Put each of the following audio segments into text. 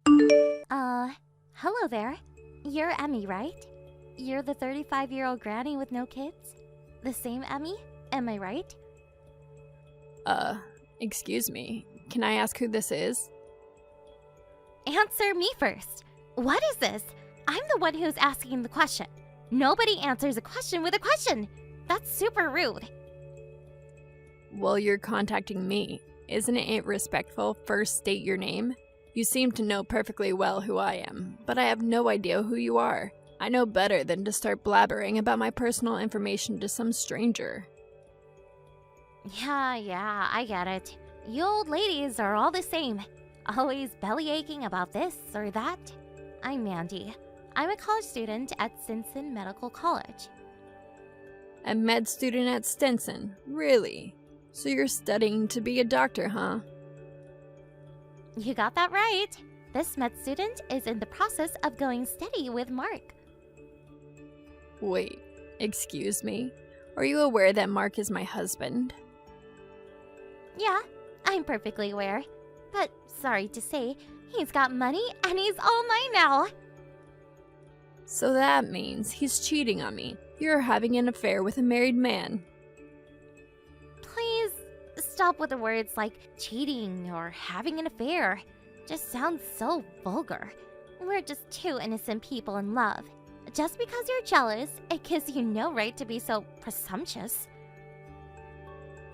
Uh, hello there. You're Emmy, right? You're the 35-year-old granny with no kids? The same Emmy? Am I right? Excuse me. Can I ask who this is? Answer me first. What is this? I'm the one who's asking the question. Nobody answers a question with a question. That's super rude. Well, you're contacting me. Isn't it respectful first state your name? You seem to know perfectly well who I am, but I have no idea who you are. I know better than to start blabbering about my personal information to some stranger. Yeah, I get it. You old ladies are all the same. Always belly aching about this or that. I'm Mandy. I'm a college student at Stinson Medical College. A med student at Stinson? Really? So you're studying to be a doctor, huh? You got that right. This med student is in the process of going steady with Mark. Wait, excuse me? Are you aware that Mark is my husband? Yeah, I'm perfectly aware. But sorry to say, he's got money and he's all mine now. So that means he's cheating on me. You're having an affair with a married man. Please stop with the words like cheating or having an affair. Just sounds so vulgar. We're just two innocent people in love. Just because you're jealous, it gives you no right to be so presumptuous.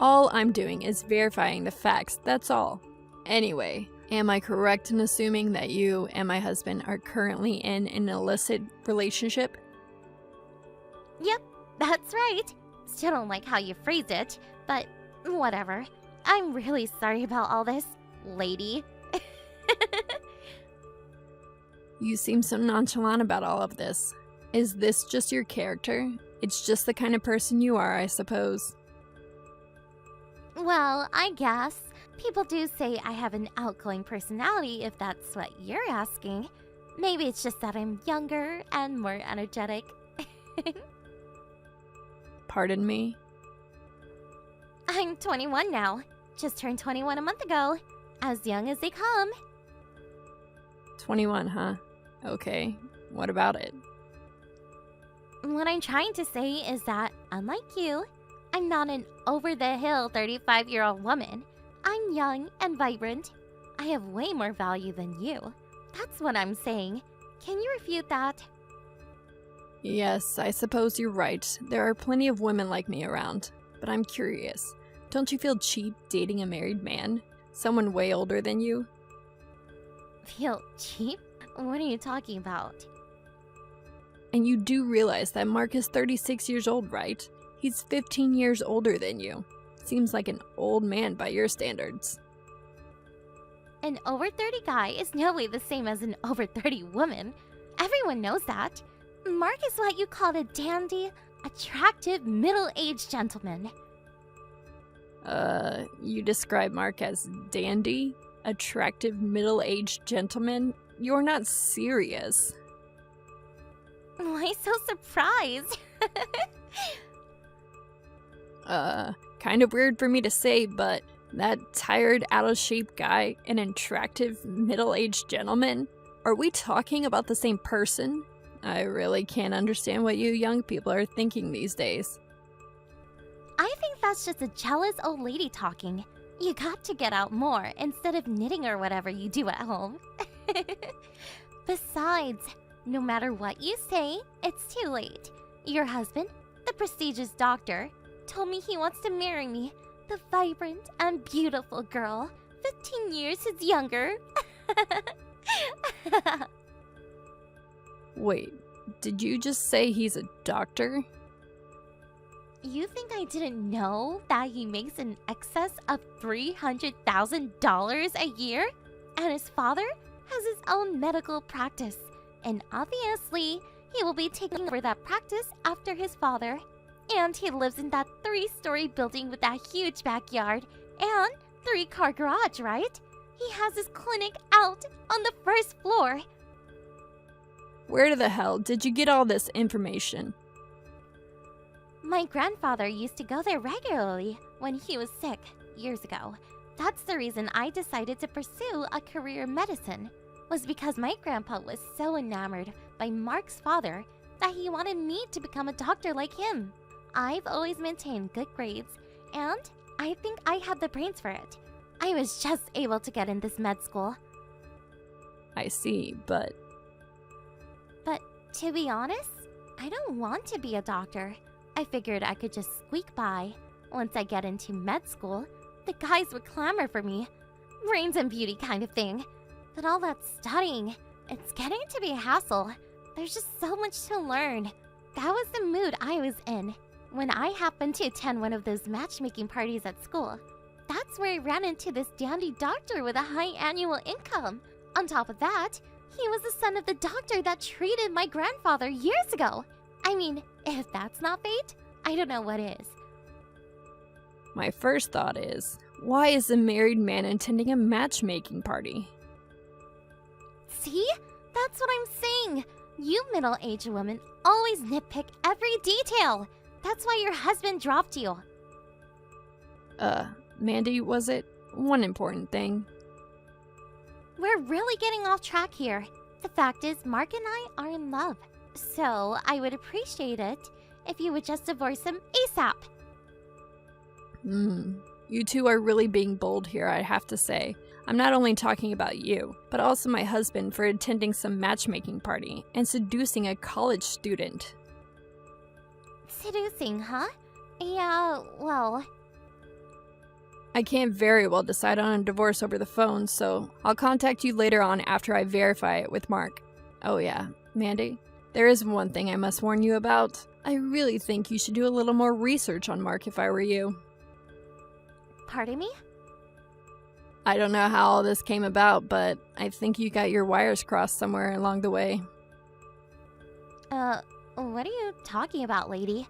All I'm doing is verifying the facts, that's all. Anyway, am I correct in assuming that you and my husband are currently in an illicit relationship? Yep, that's right. Still don't like how you phrased it, but whatever. I'm really sorry about all this, lady. You seem so nonchalant about all of this. Is this just your character? It's just the kind of person you are, I suppose. Well, I guess. People do say I have an outgoing personality, if that's what you're asking. Maybe it's just that I'm younger and more energetic. Pardon me? I'm 21 now. Just turned 21 a month ago. As young as they come. 21, huh? Okay, what about it? What I'm trying to say is that, unlike you, I'm not an over-the-hill 35-year-old woman. I'm young and vibrant. I have way more value than you. That's what I'm saying. Can you refute that? Yes, I suppose you're right. There are plenty of women like me around. But I'm curious. Don't you feel cheap dating a married man? Someone way older than you? Feel cheap? What are you talking about? And you do realize that Mark is 36 years old, right? He's 15 years older than you. Seems like an old man by your standards. An over 30 guy is no way the same as an over 30 woman. Everyone knows that. Mark is what you call a dandy, attractive, middle-aged gentleman. You describe Mark as dandy? Attractive, middle-aged gentleman? You're not serious. Why so surprised? Kind of weird for me to say, but that tired, out-of-shape guy, an attractive, middle-aged gentleman? Are we talking about the same person? I really can't understand what you young people are thinking these days. I think that's just a jealous old lady talking. You got to get out more instead of knitting or whatever you do at home. Besides, no matter what you say, it's too late. Your husband, the prestigious doctor, told me he wants to marry me, the vibrant and beautiful girl, 15 years his younger. Wait, did you just say he's a doctor? You think I didn't know that he makes in excess of $300,000 a year? And his father has his own medical practice. And obviously, he will be taking over that practice after his father. And he lives in that 3-story building with that huge backyard and 3-car garage, right? He has his clinic out on the 1st floor. Where the hell did you get all this information? My grandfather used to go there regularly when he was sick years ago. That's the reason I decided to pursue a career in medicine. was because my grandpa was so enamored by Mark's father that he wanted me to become a doctor like him. I've always maintained good grades, and I think I had the brains for it. I was just able to get in this med school. I see, but To be honest, I don't want to be a doctor. I figured I could just squeak by. Once I get into med school, the guys would clamor for me. Brains and beauty kind of thing. But all that studying, it's getting to be a hassle. There's just so much to learn. That was the mood I was in when I happened to attend one of those matchmaking parties at school. That's where I ran into this dandy doctor with a high annual income. On top of that, he was the son of the doctor that treated my grandfather years ago. I mean, if that's not fate, I don't know what is. my first thought is, why is a married man attending a matchmaking party? See? That's what I'm saying. You middle-aged women always nitpick every detail. That's why your husband dropped you. Mandy, was it? One important thing. We're really getting off track here. The fact is, Mark and I are in love. So, I would appreciate it if you would just divorce him ASAP. You two are really being bold here, I have to say. I'm not only talking about you, but also my husband for attending some matchmaking party and seducing a college student. Seducing, huh? Yeah, well... I can't very well decide on a divorce over the phone, so I'll contact you later on after I verify it with Mark. Oh yeah, Mandy, there is one thing I must warn you about. I really think you should do a little more research on Mark if I were you. Pardon me? I don't know how all this came about, but I think you got your wires crossed somewhere along the way. What are you talking about, lady?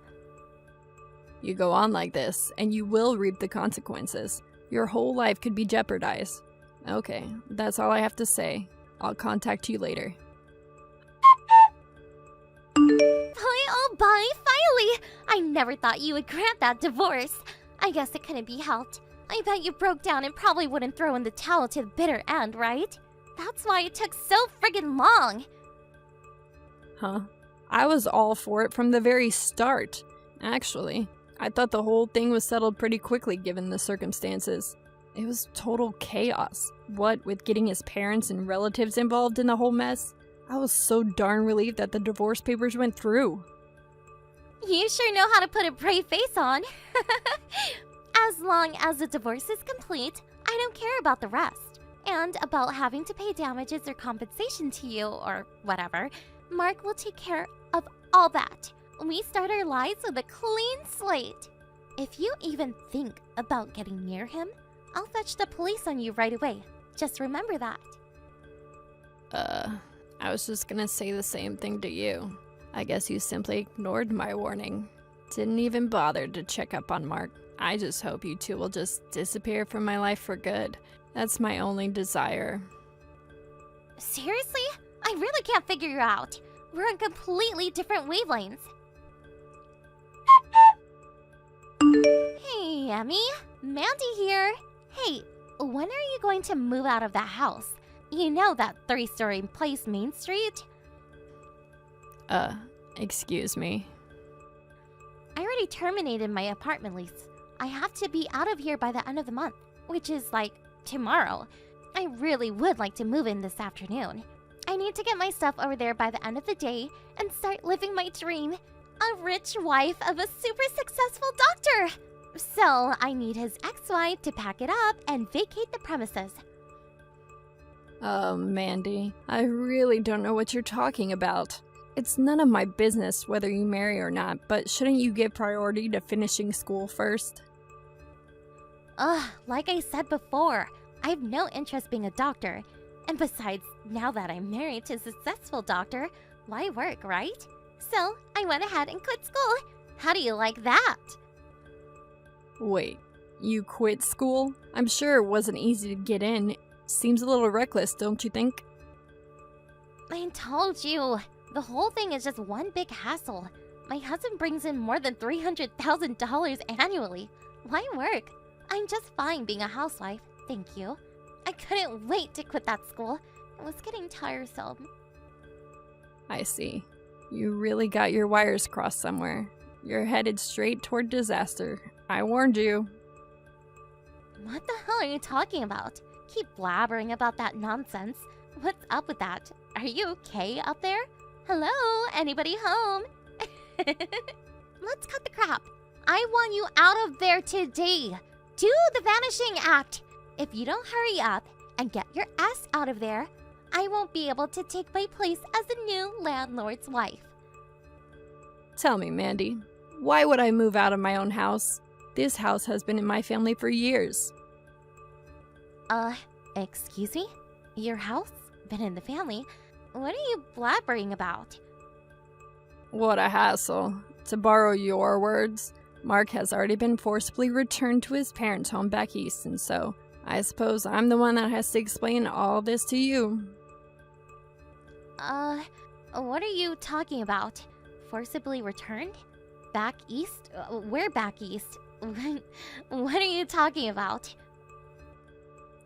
You go on like this, and you will reap the consequences. Your whole life could be jeopardized. Okay, that's all I have to say. I'll contact you later. Bye, finally! I never thought you would grant that divorce. I guess it couldn't be helped. I bet you broke down and probably wouldn't throw in the towel to the bitter end, right? That's why it took so friggin' long. Huh? I was all for it from the very start. Actually, I thought the whole thing was settled pretty quickly given the circumstances. It was total chaos. What with getting his parents and relatives involved in the whole mess, I was so darn relieved that the divorce papers went through. You sure know how to put a brave face on. As long as the divorce is complete, I don't care about the rest. And about having to pay damages or compensation to you or whatever, Mark will take care of all that. We start our lives with a clean slate. If you even think about getting near him, I'll fetch the police on you right away. Just remember that. I was just gonna say the same thing to you. I guess you simply ignored my warning. Didn't even bother to check up on Mark. I just hope you two will just disappear from my life for good. That's my only desire. Seriously? I really can't figure you out. We're on completely different wavelengths. Hey, Emmy. Mandy here. Hey, when are you going to move out of that house? You know that 3-story place, Main Street? Excuse me. I already terminated my apartment lease. I have to be out of here by the end of the month, which is like tomorrow. I really would like to move in this afternoon. I need to get my stuff over there by the end of the day and start living my dream. A rich wife of a super successful doctor. So I need his ex-wife to pack it up and vacate the premises. Oh, Mandy, I really don't know what you're talking about. It's none of my business whether you marry or not, but shouldn't you give priority to finishing school first? Like I said before, I have no interest being a doctor. And besides, now that I'm married to a successful doctor, why work, right? So I went ahead and quit school. How do you like that? Wait, you quit school? I'm sure it wasn't easy to get in. Seems a little reckless, don't you think? I told you. The whole thing is just one big hassle. My husband brings in more than $300,000 annually. Why work? I'm just fine being a housewife, thank you. I couldn't wait to quit that school. was getting tiresome. I see. You really got your wires crossed somewhere. You're headed straight toward disaster. I warned you. What the hell are you talking about? Keep blabbering about that nonsense. What's up with that? Are you okay up there? Hello? Anybody home? Let's cut the crap. I want you out of there today. Do the vanishing act. If you don't hurry up and get your ass out of there, I won't be able to take my place as the new landlord's wife. Tell me, Mandy, why would I move out of my own house? This house has been in my family for years. Excuse me? Your house? Been in the family? What are you blabbering about? What a hassle. To borrow your words, Mark has already been forcibly returned to his parents' home back east, and so I suppose I'm the one that has to explain all this to you. What are you talking about? Forcibly returned? Back east? Where back east? What are you talking about?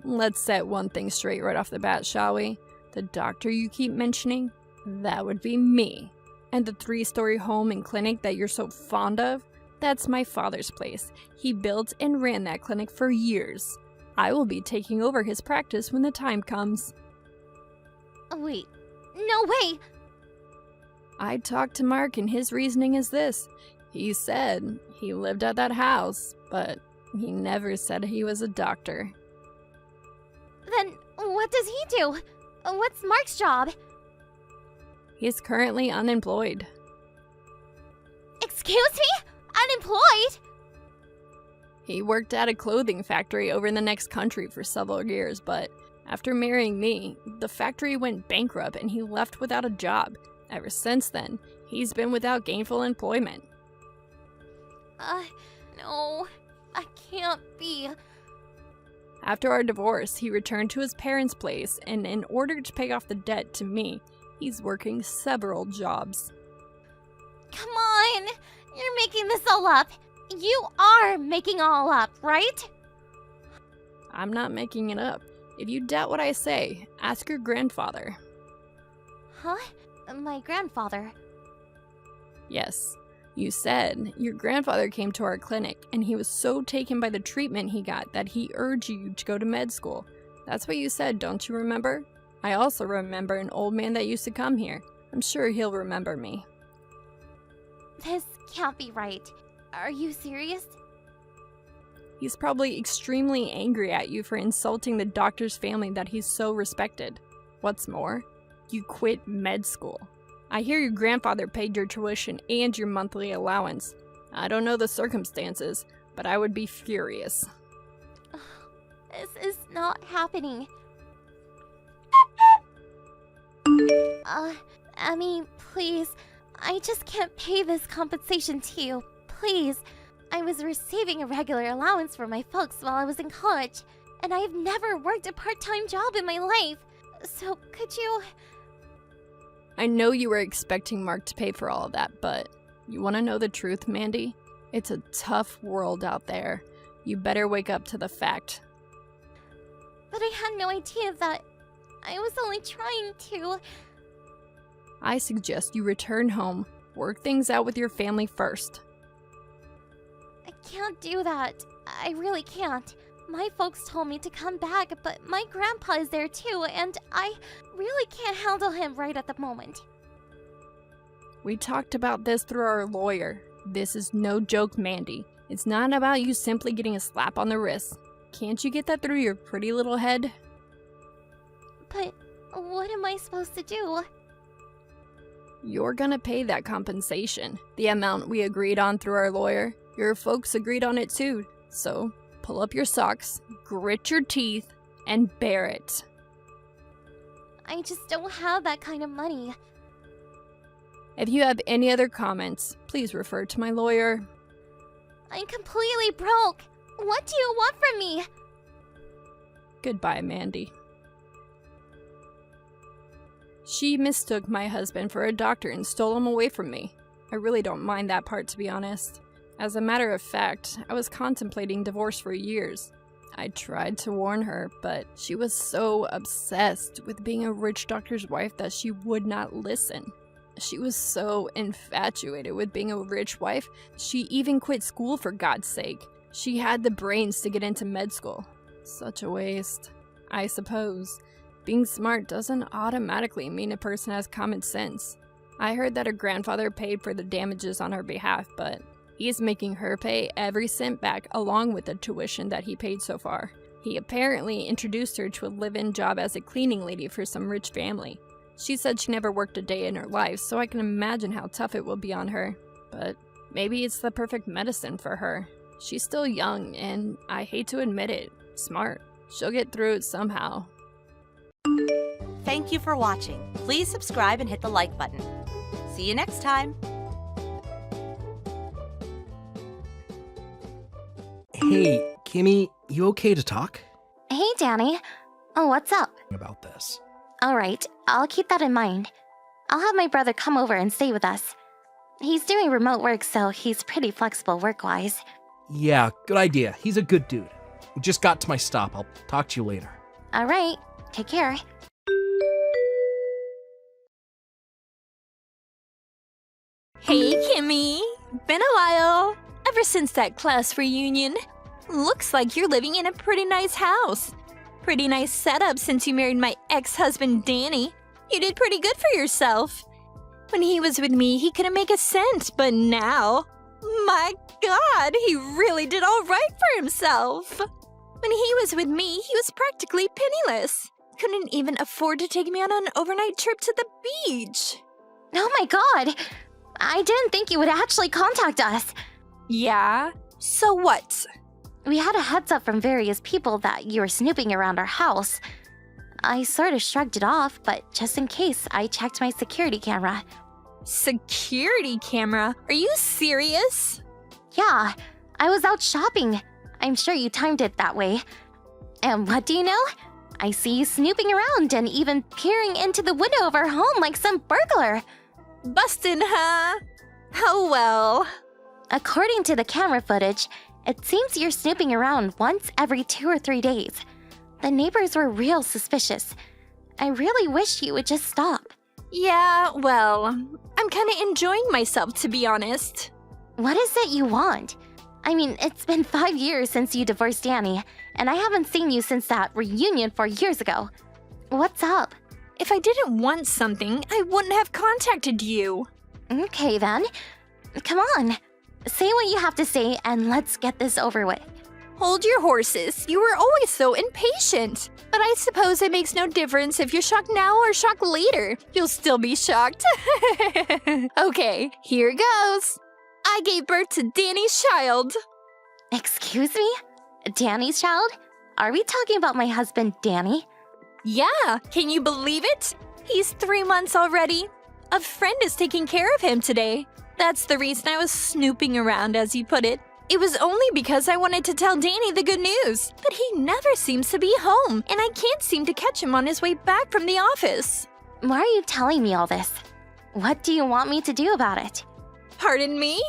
Let's set one thing straight right off the bat, shall we? The doctor you keep mentioning, that would be me. And the 3-story home and clinic that you're so fond of, that's my father's place. He built and ran that clinic for years. I will be taking over his practice when the time comes. Wait, no way! I talked to Mark and his reasoning is this. He said he lived at that house, but he never said he was a doctor. Then what does he do? What's Mark's job? He's currently unemployed. Excuse me? Unemployed? He worked at a clothing factory over in the next country for several years, but after marrying me, the factory went bankrupt and he left without a job. Ever since then, he's been without gainful employment. No, I can't be. After our divorce, he returned to his parents' place, and in order to pay off the debt to me, he's working several jobs. Come on! You're making this all up. You are making all up, right? I'm not making it up. If you doubt what I say, ask your grandfather. Huh? My grandfather? Yes. You said your grandfather came to our clinic and he was so taken by the treatment he got that he urged you to go to med school. That's what you said, don't you remember? I also remember an old man that used to come here. I'm sure he'll remember me. This can't be right. Are you serious? He's probably extremely angry at you for insulting the doctor's family that he's so respected. What's more, you quit med school. I hear your grandfather paid your tuition and your monthly allowance. I don't know the circumstances, but I would be furious. This is not happening. Emmy, please. I just can't pay this compensation to you. Please. I was receiving a regular allowance from my folks while I was in college, and I've never worked a part-time job in my life. So could you... I know you were expecting Mark to pay for all of that, but you want to know the truth, Mandy? It's a tough world out there. You better wake up to the fact. But I had no idea that... I was only trying to... I suggest you return home, work things out with your family first. I can't do that. I really can't. My folks told me to come back, but my grandpa is there too, and I really can't handle him right at the moment. We talked about this through our lawyer. This is no joke, Mandy. It's not about you simply getting a slap on the wrist. Can't you get that through your pretty little head? But what am I supposed to do? You're gonna pay that compensation. The amount we agreed on through our lawyer. Your folks agreed on it too, so pull up your socks, grit your teeth, and bear it. I just don't have that kind of money. If you have any other comments, please refer to my lawyer. I'm completely broke. What do you want from me? Goodbye, Mandy. She mistook my husband for a doctor and stole him away from me. I really don't mind that part, to be honest. As a matter of fact, I was contemplating divorce for years. I tried to warn her, but she was so obsessed with being a rich doctor's wife that she would not listen. She was so infatuated with being a rich wife, she even quit school for God's sake. She had the brains to get into med school. Such a waste. I suppose being smart doesn't automatically mean a person has common sense. I heard that her grandfather paid for the damages on her behalf, but he's making her pay every cent back along with the tuition that he paid so far. He apparently introduced her to a live-in job as a cleaning lady for some rich family. She said she never worked a day in her life, so I can imagine how tough it will be on her. But maybe it's the perfect medicine for her. She's still young, and I hate to admit it, smart. She'll get through it somehow. Thank you for watching. Please subscribe and hit the like button. See you next time. Hey, Kimmy, you okay to talk? Hey, Danny. Oh, what's up? About this. All right, I'll keep that in mind. I'll have my brother come over and stay with us. He's doing remote work, so he's pretty flexible work-wise. Yeah, good idea. He's a good dude. Just got to my stop. I'll talk to you later. All right, take care. Hey, Kimmy! Been a while. Ever since that class reunion. Looks like you're living in a pretty nice house. Pretty nice setup since you married my ex-husband Danny. You did pretty good for yourself. When he was with me, he couldn't make a cent, but now... My God, he really did all right for himself. When he was with me, he was practically penniless. Couldn't even afford to take me on an overnight trip to the beach. Oh my God! I didn't think you would actually contact us. Yeah? So what? We had a heads up from various people that you were snooping around our house. I sort of shrugged it off, but just in case, I checked my security camera. Security camera? Are you serious? Yeah, I was out shopping. I'm sure you timed it that way. And what do you know? I see you snooping around and even peering into the window of our home like some burglar. Bustin', huh? Oh well. According to the camera footage, it seems you're snooping around once every 2 or 3 days. The neighbors were real suspicious. I really wish you would just stop. Yeah, well, I'm kinda enjoying myself, to be honest. What is it you want? I mean, it's been 5 years since you divorced Danny, and I haven't seen you since that reunion 4 years ago. What's up? If I didn't want something, I wouldn't have contacted you. Okay then. Come on. Say what you have to say and let's get this over with. Hold your horses. You were always so impatient. But I suppose it makes no difference if you're shocked now or shocked later. You'll still be shocked. Okay, here goes. I gave birth to Danny's child. Excuse me? Danny's child? Are we talking about my husband, Danny? Yeah, can you believe it? He's 3 months already. A friend is taking care of him today. That's the reason I was snooping around, as you put it. It was only because I wanted to tell Danny the good news. But he never seems to be home, and I can't seem to catch him on his way back from the office. Why are you telling me all this? What do you want me to do about it? Pardon me?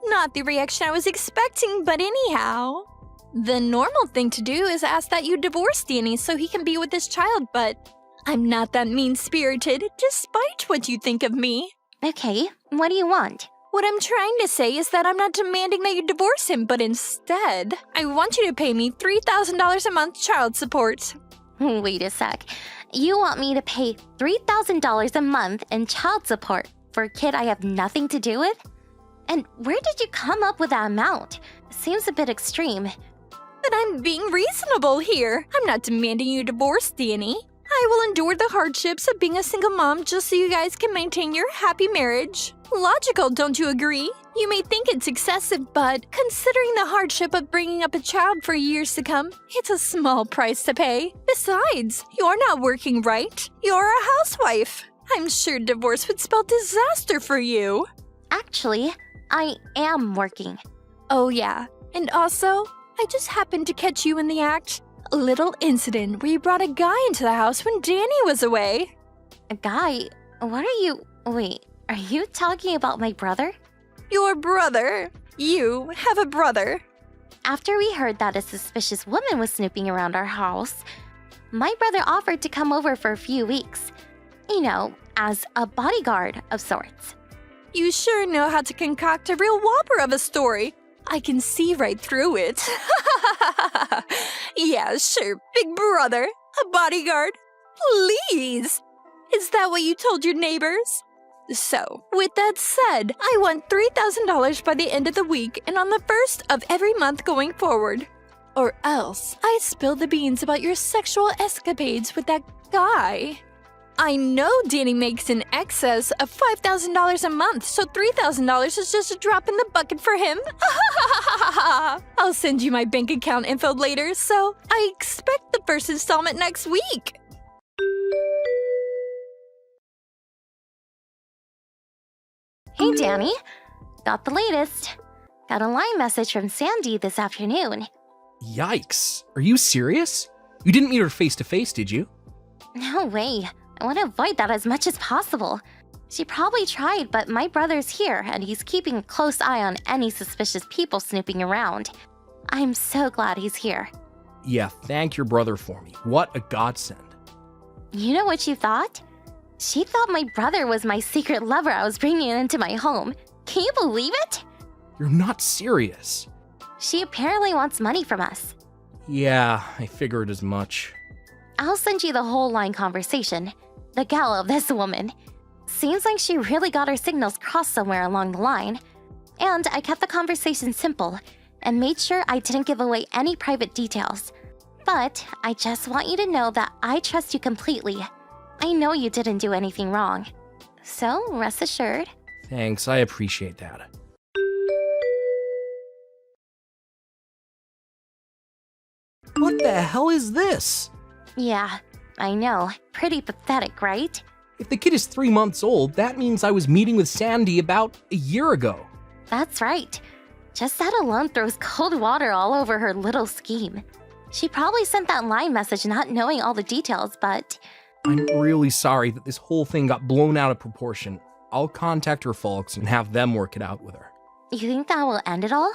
Not the reaction I was expecting, but anyhow. The normal thing to do is ask that you divorce Danny so he can be with his child, but I'm not that mean-spirited, despite what you think of me. Okay, what do you want? What I'm trying to say is that I'm not demanding that you divorce him, but instead, I want you to pay me $3,000 a month child support. Wait a sec. You want me to pay $3,000 a month in child support for a kid I have nothing to do with? And where did you come up with that amount? Seems a bit extreme. But I'm being reasonable here. I'm not demanding you divorce Danny. I will endure the hardships of being a single mom just so you guys can maintain your happy marriage. Logical, don't you agree? You may think it's excessive, but considering the hardship of bringing up a child for years to come, it's a small price to pay. Besides, you're not working, right? You're a housewife. I'm sure divorce would spell disaster for you. Actually, I am working. Oh yeah, and also, I just happened to catch you in the act. A little incident where you brought a guy into the house when Danny was away. A guy? What are you... Wait, are you talking about my brother? Your brother? You have a brother? After we heard that a suspicious woman was snooping around our house, my brother offered to come over for a few weeks. You know, as a bodyguard of sorts. You sure know how to concoct a real whopper of a story. I can see right through it. Yeah, sure, big brother. A bodyguard. Please. Is that what you told your neighbors? So, with that said, I want $3,000 by the end of the week and on the first of every month going forward. Or else, I spill the beans about your sexual escapades with that guy. I know Danny makes in excess of $5,000 a month, so $3,000 is just a drop in the bucket for him. I'll send you my bank account info later, so I expect the first installment next week. Hey, Danny. Got the latest. Got a line message from Sandy this afternoon. Yikes. Are you serious? You didn't meet her face to face, did you? No way. I want to avoid that as much as possible. She probably tried, but my brother's here, and he's keeping a close eye on any suspicious people snooping around. I'm so glad he's here. Yeah, thank your brother for me. What a godsend. You know what she thought? She thought my brother was my secret lover I was bringing into my home. Can you believe it? You're not serious. She apparently wants money from us. Yeah, I figured as much. I'll send you the whole line conversation. The gal of this woman. Seems like she really got her signals crossed somewhere along the line. And I kept the conversation simple and made sure I didn't give away any private details. But I just want you to know that I trust you completely. I know you didn't do anything wrong. So rest assured. Thanks, I appreciate that. What the hell is this? Yeah, I know. Pretty pathetic, right? If the kid is 3 months old, that means I was meeting with Sandy about a year ago. That's right. Just that alone throws cold water all over her little scheme. She probably sent that line message not knowing all the details, but... I'm really sorry that this whole thing got blown out of proportion. I'll contact her folks and have them work it out with her. You think that will end it all?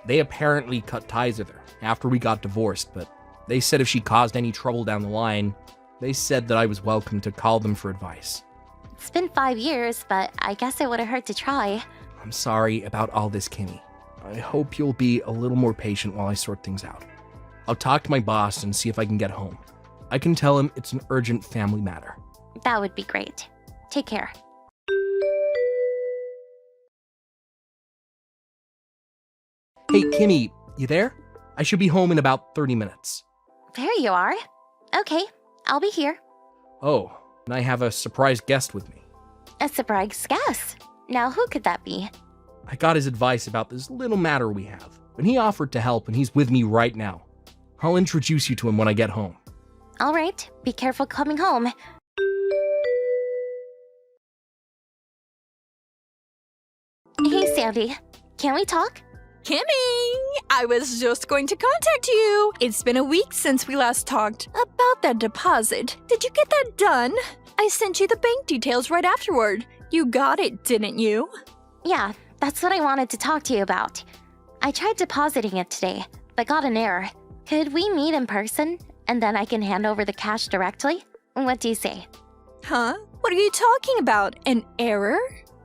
They apparently cut ties with her after we got divorced, but they said if she caused any trouble down the line, they said that I was welcome to call them for advice. It's been 5 years, but I guess it wouldn't hurt to try. I'm sorry about all this, Kimmy. I hope you'll be a little more patient while I sort things out. I'll talk to my boss and see if I can get home. I can tell him it's an urgent family matter. That would be great. Take care. Hey, Kimmy, you there? I should be home in about 30 minutes. There you are. Okay, I'll be here. Oh, and I have a surprise guest with me. A surprise guest. Now who could that be? I got his advice about this little matter we have, and he offered to help, and he's with me right now. I'll introduce you to him when I get home. All right, be careful coming home. Hey, Sandy. Can we talk? Kimmy! I was just going to contact you. It's been a week since we last talked about that deposit. Did you get that done? I sent you the bank details right afterward. You got it, didn't you? Yeah, that's what I wanted to talk to you about. I tried depositing it today, but got an error. Could we meet in person, and then I can hand over the cash directly? What do you say? Huh? What are you talking about? An error?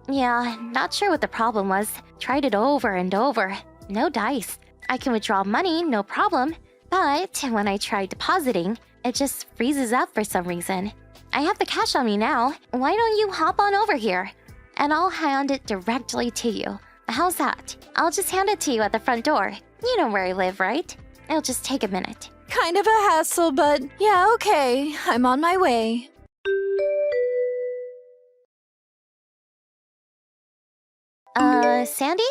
Yeah, not sure what the problem was. Tried it over and over. No dice. I can withdraw money, no problem. But when I try depositing, it just freezes up for some reason. I have the cash on me now. Why don't you hop on over here? And I'll hand it directly to you. How's that? I'll just hand it to you at the front door. You know where I live, right? It'll just take a minute. Kind of a hassle, but yeah, okay. I'm on my way. Sandy?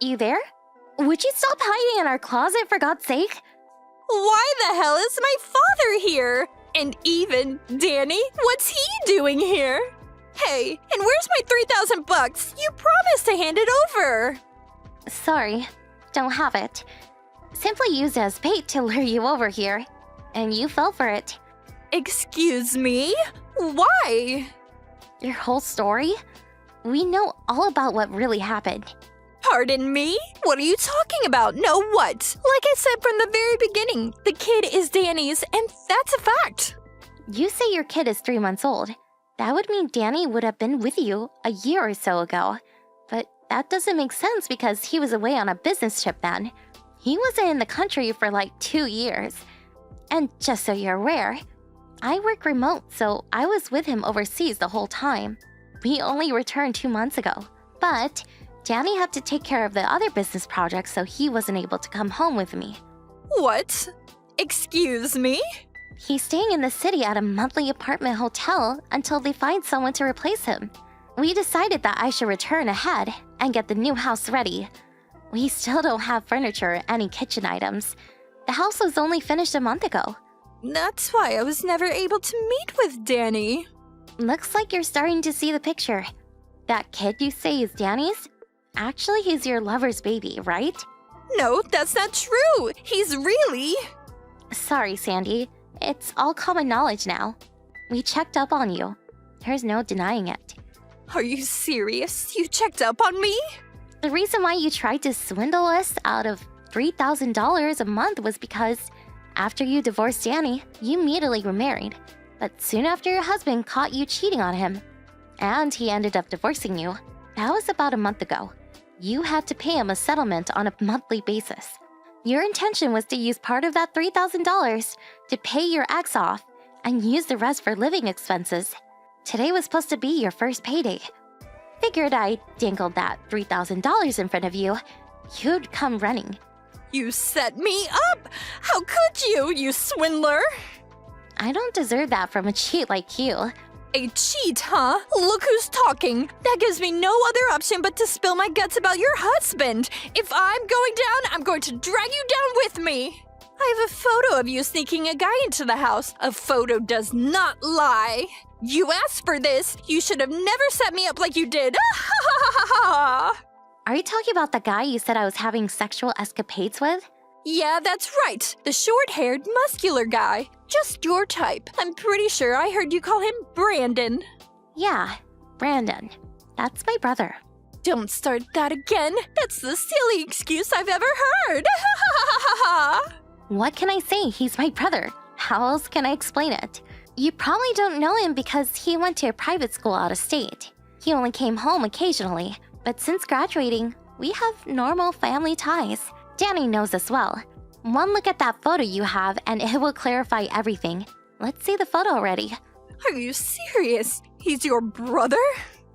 You there? Would you stop hiding in our closet, for God's sake? Why the hell is my father here? And even Danny? What's he doing here? Hey, and where's my $3,000? You promised to hand it over. Sorry, don't have it. Simply used as bait to lure you over here, and you fell for it. Excuse me? Why? Your whole story? We know all about what really happened. Pardon me? What are you talking about? No what? Like I said from the very beginning, the kid is Danny's, and that's a fact. You say your kid is 3 months old. That would mean Danny would have been with you a year or so ago. But that doesn't make sense because he was away on a business trip then. He wasn't in the country for like 2 years. And just so you're aware, I work remote, so I was with him overseas the whole time. We only returned 2 months ago. But Danny had to take care of the other business projects, so he wasn't able to come home with me. What? Excuse me? He's staying in the city at a monthly apartment hotel until they find someone to replace him. We decided that I should return ahead and get the new house ready. We still don't have furniture or any kitchen items. The house was only finished a month ago. That's why I was never able to meet with Danny. Looks like you're starting to see the picture. That kid you say is Danny's? Actually, he's your lover's baby, right? No, that's not true. He's really... Sorry, Sandy. It's all common knowledge now. We checked up on you. There's no denying it. Are you serious? You checked up on me? The reason why you tried to swindle us out of $3,000 a month was because after you divorced Danny, you immediately remarried. But soon after your husband caught you cheating on him, and he ended up divorcing you. That was about a month ago. You had to pay him a settlement on a monthly basis. Your intention was to use part of that $3,000 to pay your ex off and use the rest for living expenses. Today was supposed to be your first payday. Figured I dangled that $3,000 in front of you. You'd come running. You set me up! How could you, you swindler? I don't deserve that from a cheat like you. A cheat, huh? Look who's talking. That gives me no other option but to spill my guts about your husband. If I'm going down, I'm going to drag you down with me. I have a photo of you sneaking a guy into the house. A photo does not lie. You asked for this. You should have never set me up like you did. Are you talking about the guy you said I was having sexual escapades with? Yeah, that's right. The short-haired, muscular guy. Just your type. I'm pretty sure I heard you call him Brandon. Yeah, Brandon. That's my brother. Don't start that again. That's the silly excuse I've ever heard. What can I say? He's my brother. How else can I explain it? You probably don't know him because he went to a private school out of state. He only came home occasionally, but since graduating, we have normal family ties. Danny knows as well. One look at that photo you have and it will clarify everything. Let's see the photo already. Are you serious? He's your brother?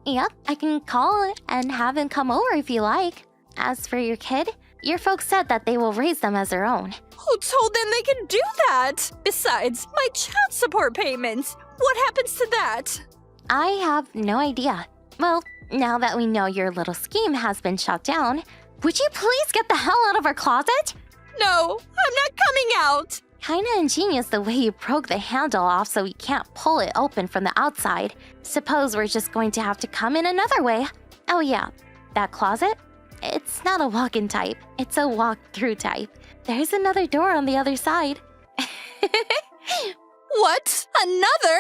Yep, I can call and have him come over if you like. As for your kid, your folks said that they will raise them as their own. Who told them they can do that? Besides, my child support payments. What happens to that? I have no idea. Well, now that we know your little scheme has been shut down, would you please get the hell out of our closet? No, I'm not coming out. Kinda ingenious the way you broke the handle off so we can't pull it open from the outside. Suppose we're just going to have to come in another way. Oh yeah, that closet? It's not a walk-in type, it's a walk-through type. There's another door on the other side. What? Another?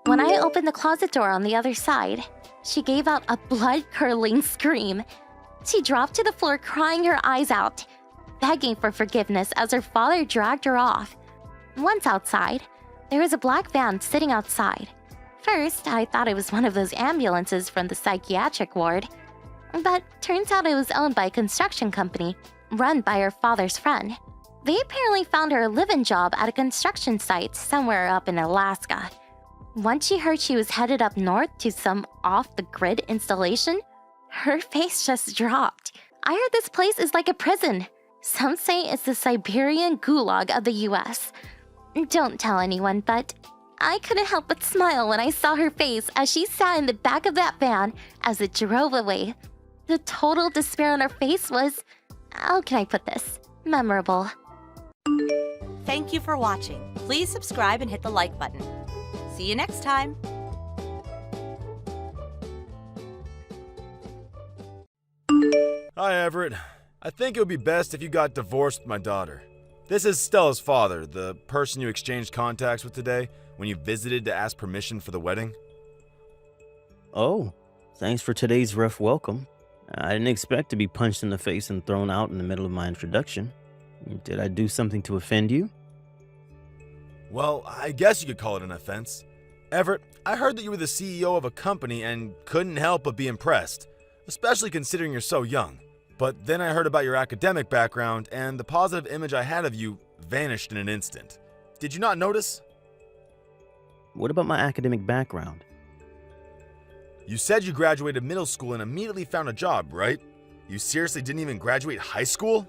When I opened the closet door on the other side, she gave out a blood-curdling scream. She dropped to the floor crying her eyes out, begging for forgiveness as her father dragged her off. Once outside, there was a black van sitting outside. First, I thought it was one of those ambulances from the psychiatric ward. But turns out it was owned by a construction company, run by her father's friend. They apparently found her a live-in job at a construction site somewhere up in Alaska. Once she heard she was headed up north to some off-the-grid installation, her face just dropped. I heard this place is like a prison. Some say it's the Siberian gulag of the US. Don't tell anyone, but I couldn't help but smile when I saw her face as she sat in the back of that van as it drove away. The total despair on her face was, how can I put this, memorable. Thank you for watching. Please subscribe and hit the like button. See you next time. Hi, Everett. I think it would be best if you got divorced with my daughter. This is Stella's father, the person you exchanged contacts with today when you visited to ask permission for the wedding. Oh, thanks for today's rough welcome. I didn't expect to be punched in the face and thrown out in the middle of my introduction. Did I do something to offend you? Well, I guess you could call it an offense. Everett, I heard that you were the CEO of a company and couldn't help but be impressed, especially considering you're so young. But then I heard about your academic background, and the positive image I had of you vanished in an instant. Did you not notice? What about my academic background? You said you graduated middle school and immediately found a job, right? You seriously didn't even graduate high school?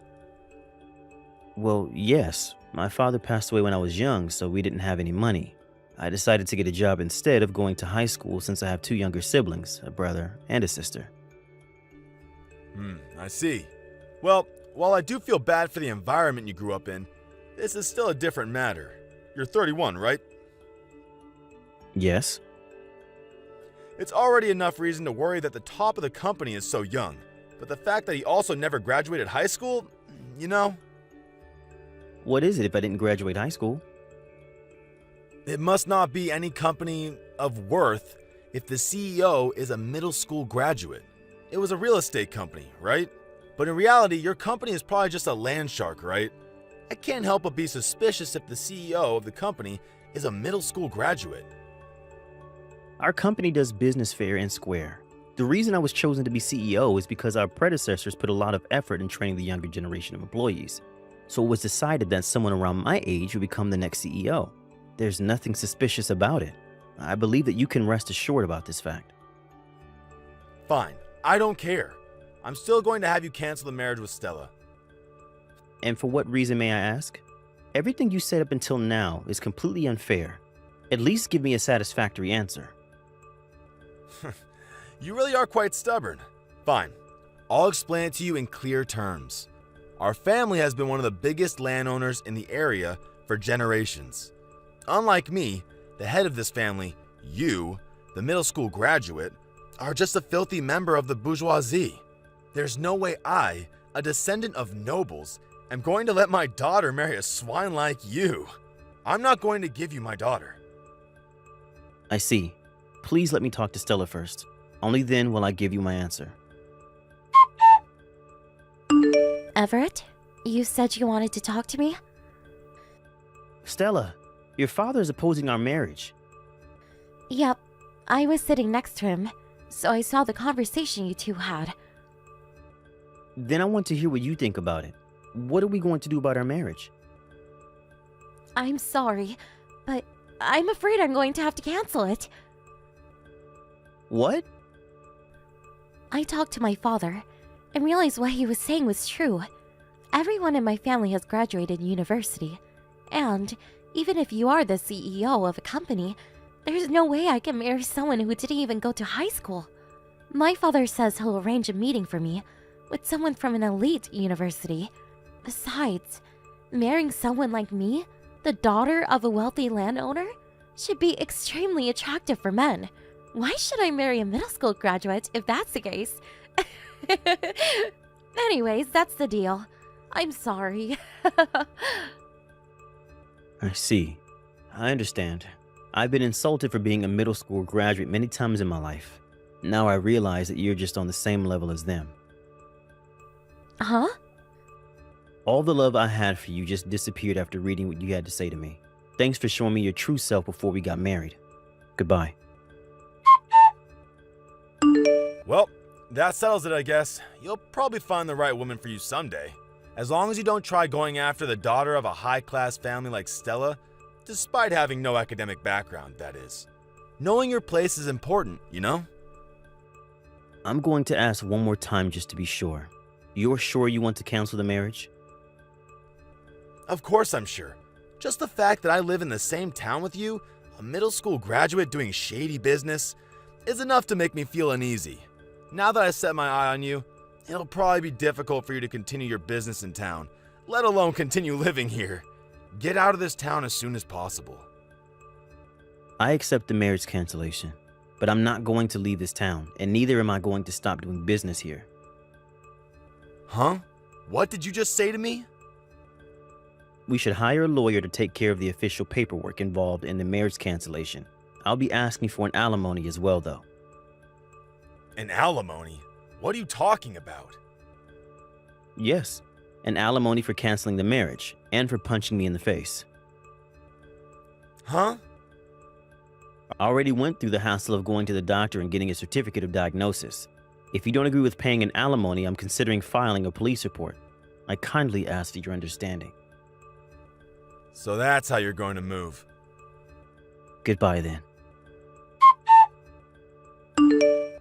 Well, yes. My father passed away when I was young, so we didn't have any money. I decided to get a job instead of going to high school since I have two younger siblings, a brother and a sister. I see. Well, while I do feel bad for the environment you grew up in, this is still a different matter. You're 31, right? Yes. It's already enough reason to worry that the top of the company is so young, but the fact that he also never graduated high school, you know? What is it if I didn't graduate high school? It must not be any company of worth if the CEO is a middle school graduate. It was a real estate company, right? But in reality, your company is probably just a land shark, right? I can't help but be suspicious if the CEO of the company is a middle school graduate. Our company does business fair and square. The reason I was chosen to be CEO is because our predecessors put a lot of effort in training the younger generation of employees. So it was decided that someone around my age would become the next CEO. There's nothing suspicious about it. I believe that you can rest assured about this fact. Fine, I don't care. I'm still going to have you cancel the marriage with Stella. And for what reason, may I ask? Everything you said up until now is completely unfair. At least give me a satisfactory answer. You really are quite stubborn. Fine, I'll explain it to you in clear terms. Our family has been one of the biggest landowners in the area for generations. Unlike me, the head of this family, you, the middle school graduate, are just a filthy member of the bourgeoisie. There's no way I, a descendant of nobles, am going to let my daughter marry a swine like you. I'm not going to give you my daughter. I see. Please let me talk to Stella first. Only then will I give you my answer. Everett, you said you wanted to talk to me? Stella, your father is opposing our marriage. Yep, I was sitting next to him, so I saw the conversation you two had. Then I want to hear what you think about it. What are we going to do about our marriage? I'm sorry, but I'm afraid I'm going to have to cancel it. What? I talked to my father and realized what he was saying was true. Everyone in my family has graduated university, and even if you are the CEO of a company, there's no way I can marry someone who didn't even go to high school. My father says he'll arrange a meeting for me with someone from an elite university. Besides, marrying someone like me, the daughter of a wealthy landowner, should be extremely attractive for men. Why should I marry a middle school graduate if that's the case? Anyways, that's the deal. I'm sorry. I see. I understand. I've been insulted for being a middle school graduate many times in my life. Now I realize that you're just on the same level as them. Huh? All the love I had for you just disappeared after reading what you had to say to me. Thanks for showing me your true self before we got married. Goodbye. Well, that settles it, I guess. You'll probably find the right woman for you someday. As long as you don't try going after the daughter of a high-class family like Stella, despite having no academic background, that is. Knowing your place is important, you know? I'm going to ask one more time just to be sure. You're sure you want to cancel the marriage? Of course I'm sure. Just the fact that I live in the same town with you, a middle school graduate doing shady business, is enough to make me feel uneasy. Now that I set my eye on you, it'll probably be difficult for you to continue your business in town, let alone continue living here. Get out of this town as soon as possible. I accept the marriage cancellation, but I'm not going to leave this town, and neither am I going to stop doing business here. Huh? What did you just say to me? We should hire a lawyer to take care of the official paperwork involved in the marriage cancellation. I'll be asking for an alimony as well, though. An alimony? What are you talking about? Yes, an alimony for canceling the marriage and for punching me in the face. Huh? I already went through the hassle of going to the doctor and getting a certificate of diagnosis. If you don't agree with paying an alimony, I'm considering filing a police report. I kindly ask for your understanding. So that's how you're going to move. Goodbye then.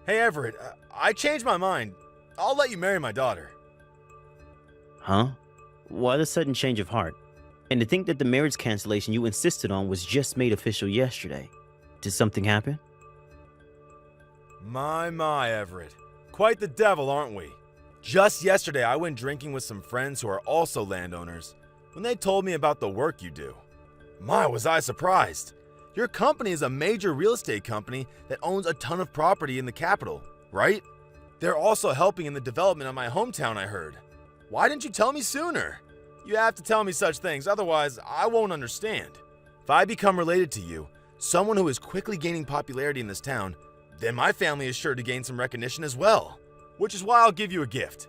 Hey Everett, I changed my mind. I'll let you marry my daughter. Huh? Why the sudden change of heart? And to think that the marriage cancellation you insisted on was just made official yesterday. Did something happen? My, Everett. Quite the devil, aren't we? Just yesterday, I went drinking with some friends who are also landowners when they told me about the work you do. My, was I surprised. Your company is a major real estate company that owns a ton of property in the capital, right? They're also helping in the development of my hometown, I heard. Why didn't you tell me sooner? You have to tell me such things, otherwise I won't understand. If I become related to you, someone who is quickly gaining popularity in this town, then my family is sure to gain some recognition as well. Which is why I'll give you a gift.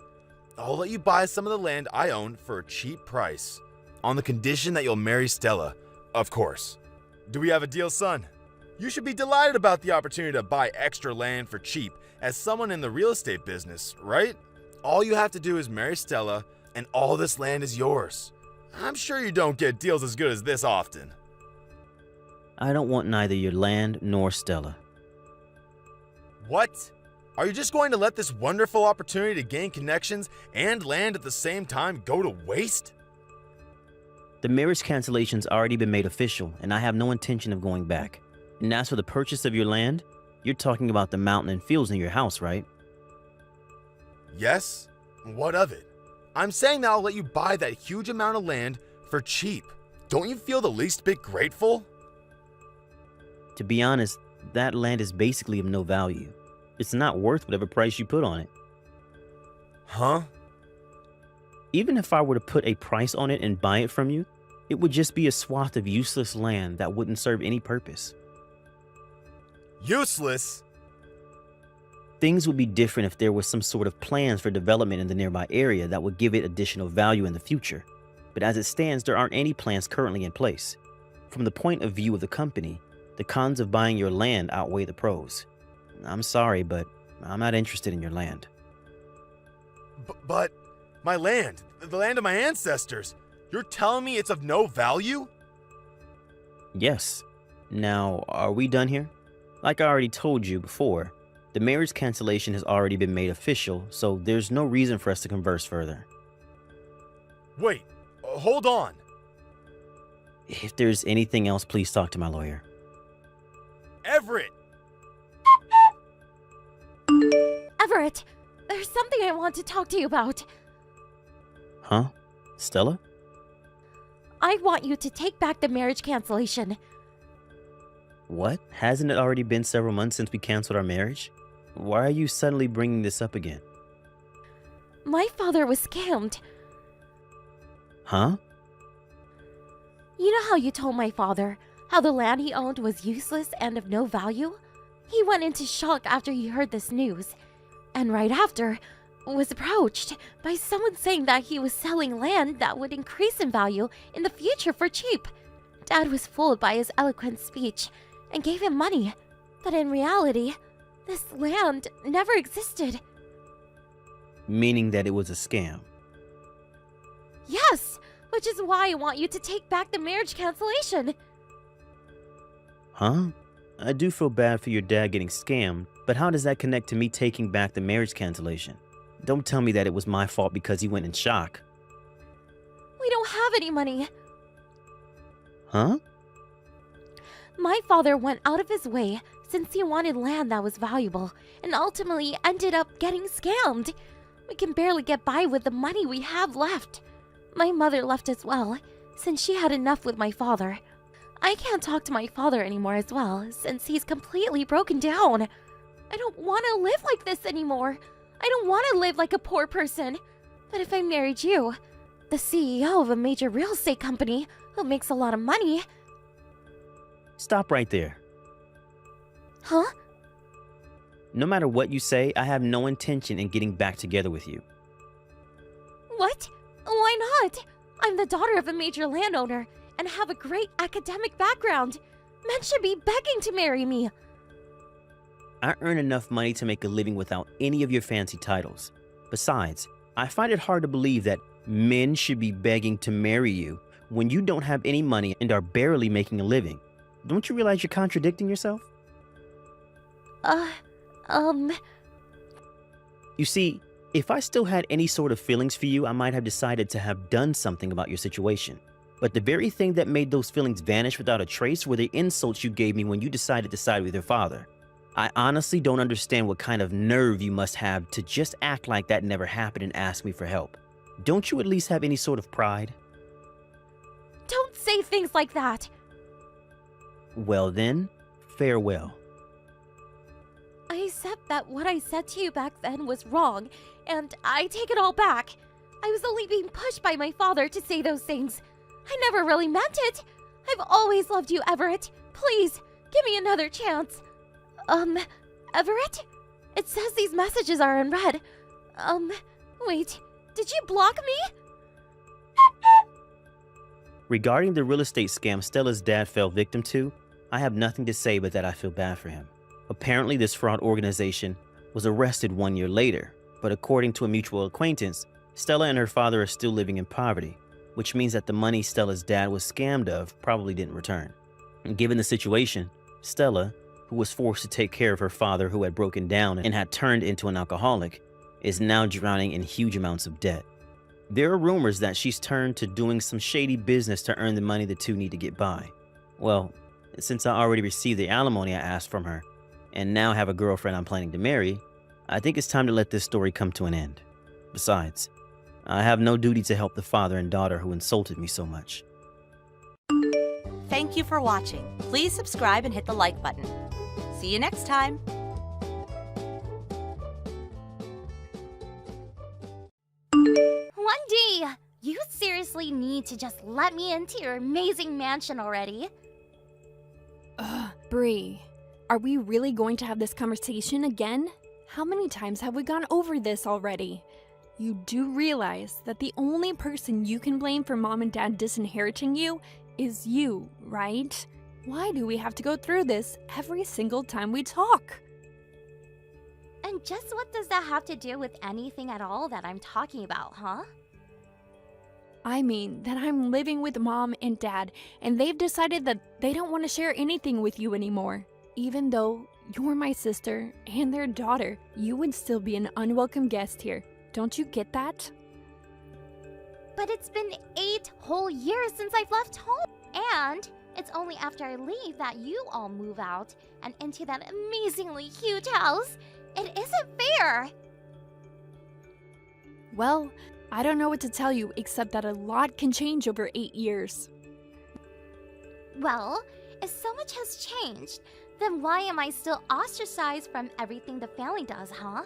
I'll let you buy some of the land I own for a cheap price, on the condition that you'll marry Stella, of course. Do we have a deal, son? You should be delighted about the opportunity to buy extra land for cheap as someone in the real estate business, right? All you have to do is marry Stella, and all this land is yours. I'm sure you don't get deals as good as this often. I don't want neither your land nor Stella. What? Are you just going to let this wonderful opportunity to gain connections and land at the same time go to waste? The marriage cancellation's already been made official, and I have no intention of going back. And as for the purchase of your land, you're talking about the mountain and fields near your house, right? Yes? What of it? I'm saying that I'll let you buy that huge amount of land for cheap. Don't you feel the least bit grateful? To be honest, that land is basically of no value. It's not worth whatever price you put on it. Huh? Even if I were to put a price on it and buy it from you, it would just be a swath of useless land that wouldn't serve any purpose. Useless? Things would be different if there was some sort of plans for development in the nearby area that would give it additional value in the future. But as it stands, there aren't any plans currently in place. From the point of view of the company, the cons of buying your land outweigh the pros. I'm sorry, but I'm not interested in your land. But my land, the land of my ancestors, you're telling me it's of no value? Yes. Now, are we done here? Like I already told you before, the marriage cancellation has already been made official, so there's no reason for us to converse further. Wait, hold on. If there's anything else, please talk to my lawyer. Everett! Everett, there's something I want to talk to you about. Huh? Stella? I want you to take back the marriage cancellation. What? Hasn't it already been several months since we canceled our marriage? Why are you suddenly bringing this up again? My father was scammed. Huh? You know how you told my father how the land he owned was useless and of no value? He went into shock after he heard this news, and right after, was approached by someone saying that he was selling land that would increase in value in the future for cheap. Dad was fooled by his eloquent speech and gave him money, but in reality, this land never existed. Meaning that it was a scam. Yes, which is why I want you to take back the marriage cancellation. Huh? I do feel bad for your dad getting scammed, but how does that connect to me taking back the marriage cancellation? Don't tell me that it was my fault because he went in shock. We don't have any money. Huh? My father went out of his way since he wanted land that was valuable and ultimately ended up getting scammed. We can barely get by with the money we have left. My mother left as well, since she had enough with my father. I can't talk to my father anymore as well, since he's completely broken down. I don't want to live like this anymore. I don't want to live like a poor person. But if I married you, the CEO of a major real estate company who makes a lot of money... Stop right there. Huh? No matter what you say, I have no intention in getting back together with you. What? Why not? I'm the daughter of a major landowner and have a great academic background. Men should be begging to marry me. I earn enough money to make a living without any of your fancy titles. Besides, I find it hard to believe that men should be begging to marry you when you don't have any money and are barely making a living. Don't you realize you're contradicting yourself? You see, if I still had any sort of feelings for you, I might have decided to have done something about your situation. But the very thing that made those feelings vanish without a trace were the insults you gave me when you decided to side with your father. I honestly don't understand what kind of nerve you must have to just act like that never happened and ask me for help. Don't you at least have any sort of pride? Don't say things like that. Well then, farewell. I accept that what I said to you back then was wrong, and I take it all back. I was only being pushed by my father to say those things. I never really meant it. I've always loved you, Everett. Please, give me another chance. Everett? It says these messages are unread. Wait, did you block me? Regarding the real estate scam Stella's dad fell victim to, I have nothing to say but that I feel bad for him. Apparently, this fraud organization was arrested 1 year later, but according to a mutual acquaintance, Stella and her father are still living in poverty, which means that the money Stella's dad was scammed of probably didn't return. And given the situation, Stella, who was forced to take care of her father who had broken down and had turned into an alcoholic, is now drowning in huge amounts of debt. There are rumors that she's turned to doing some shady business to earn the money the two need to get by. Well, since I already received the alimony I asked from her, and now have a girlfriend I'm planning to marry, I think it's time to let this story come to an end. Besides, I have no duty to help the father and daughter who insulted me so much. Thank you for watching. Please subscribe and hit the like button. See you next time. Wendy, you seriously need to just let me into your amazing mansion already. Bree, are we really going to have this conversation again? How many times have we gone over this already? You do realize that the only person you can blame for mom and dad disinheriting you is you, right? Why do we have to go through this every single time we talk? And just what does that have to do with anything at all that I'm talking about, huh? I mean that I'm living with mom and dad, and they've decided that they don't want to share anything with you anymore. Even though you're my sister and their daughter, you would still be an unwelcome guest here. Don't you get that? But it's been 8 whole years since I've left home. And it's only after I leave that you all move out and into that amazingly huge house. It isn't fair. Well, I don't know what to tell you except that a lot can change over 8 years. Well, if so much has changed, then why am I still ostracized from everything the family does, huh?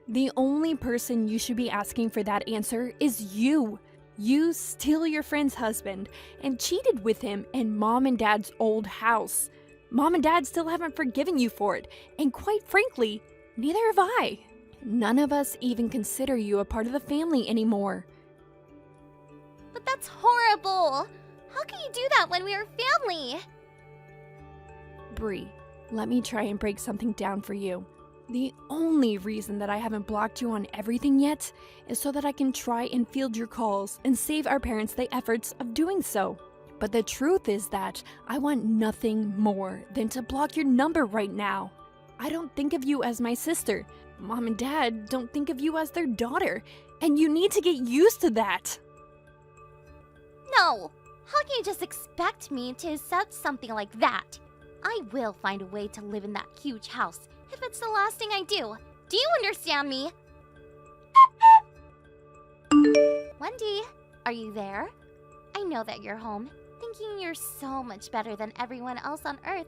The only person you should be asking for that answer is you. You steal your friend's husband and cheated with him in mom and dad's old house. Mom and dad still haven't forgiven you for it, and quite frankly, neither have I. None of us even consider you a part of the family anymore. But that's horrible! How can you do that when we are family? Bree, let me try and break something down for you. The only reason that I haven't blocked you on everything yet is so that I can try and field your calls and save our parents the efforts of doing so. But the truth is that I want nothing more than to block your number right now. I don't think of you as my sister. Mom and dad don't think of you as their daughter, and you need to get used to that. No! How can you just expect me to accept something like that? I will find a way to live in that huge house if it's the last thing I do. Do you understand me? Wendy, are you there? I know that you're home, thinking you're so much better than everyone else on Earth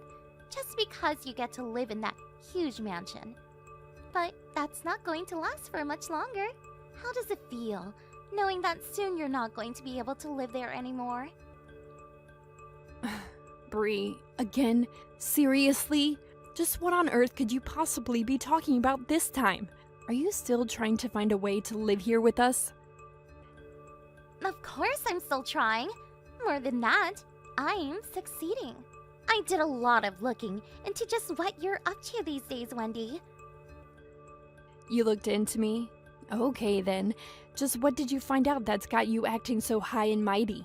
just because you get to live in that huge mansion. But that's not going to last for much longer. How does it feel, knowing that soon you're not going to be able to live there anymore? Bree, again, seriously? Just what on earth could you possibly be talking about this time? Are you still trying to find a way to live here with us? Of course I'm still trying. More than that, I'm succeeding. I did a lot of looking into just what you're up to these days, Wendy. You looked into me? Okay then. Just what did you find out that's got you acting so high and mighty?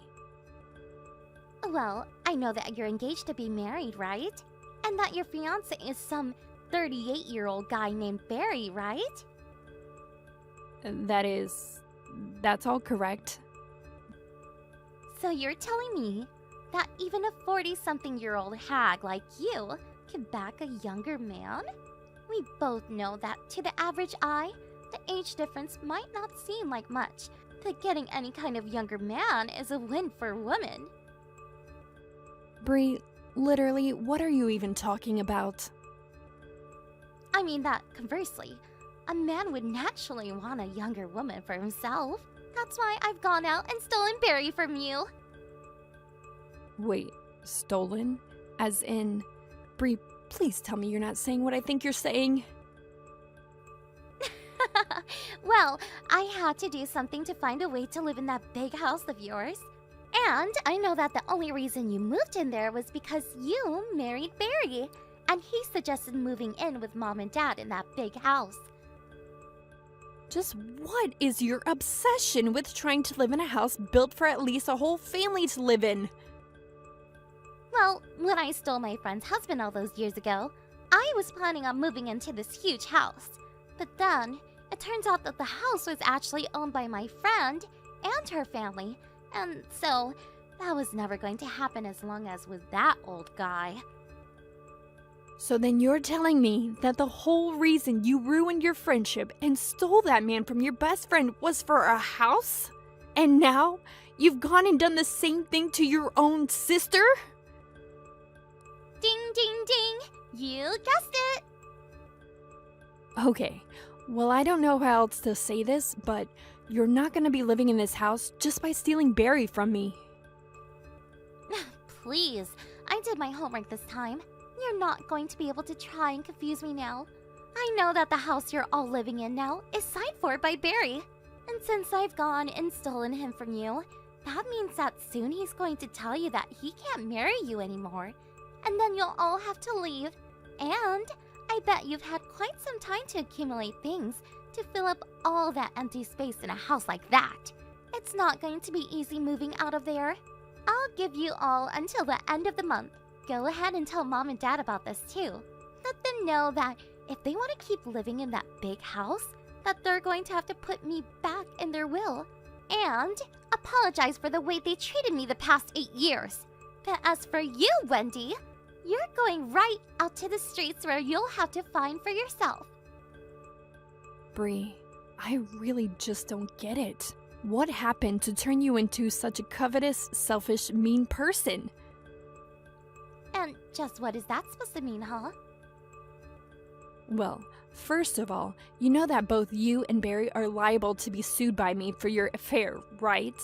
Well, I know that you're engaged to be married, right? And that your fiance is some 38-year-old guy named Barry, right? That's all correct. So you're telling me that even a 40-something-year-old hag like you can back a younger man? We both know that to the average eye, the age difference might not seem like much, but getting any kind of younger man is a win for women. Bree, literally, what are you even talking about? I mean that, conversely, a man would naturally want a younger woman for himself. That's why I've gone out and stolen Barry from you. Wait, stolen? As in... Bree, please tell me you're not saying what I think you're saying. Well, I had to do something to find a way to live in that big house of yours. And I know that the only reason you moved in there was because you married Barry. And he suggested moving in with Mom and Dad in that big house. Just what is your obsession with trying to live in a house built for at least a whole family to live in? Well, when I stole my friend's husband all those years ago, I was planning on moving into this huge house. But then, it turns out that the house was actually owned by my friend and her family. And so, that was never going to happen as long as with that old guy. So then you're telling me that the whole reason you ruined your friendship and stole that man from your best friend was for a house? And now, you've gone and done the same thing to your own sister? Ding, ding, ding! You guessed it! Okay, well, I don't know how else to say this, but you're not gonna be living in this house just by stealing Barry from me. Please, I did my homework this time. You're not going to be able to try and confuse me now. I know that the house you're all living in now is signed for by Barry. And since I've gone and stolen him from you, that means that soon he's going to tell you that he can't marry you anymore. And then you'll all have to leave. And I bet you've had quite some time to accumulate things to fill up all that empty space in a house like that. It's not going to be easy moving out of there. I'll give you all until the end of the month. Go ahead and tell Mom and Dad about this too. Let them know that if they want to keep living in that big house, that they're going to have to put me back in their will. And apologize for the way they treated me the past 8 years. But as for you, Wendy, you're going right out to the streets where you'll have to find for yourself. Bree, I really just don't get it. What happened to turn you into such a covetous, selfish, mean person? And just what is that supposed to mean, huh? Well, first of all, you know that both you and Barry are liable to be sued by me for your affair, right?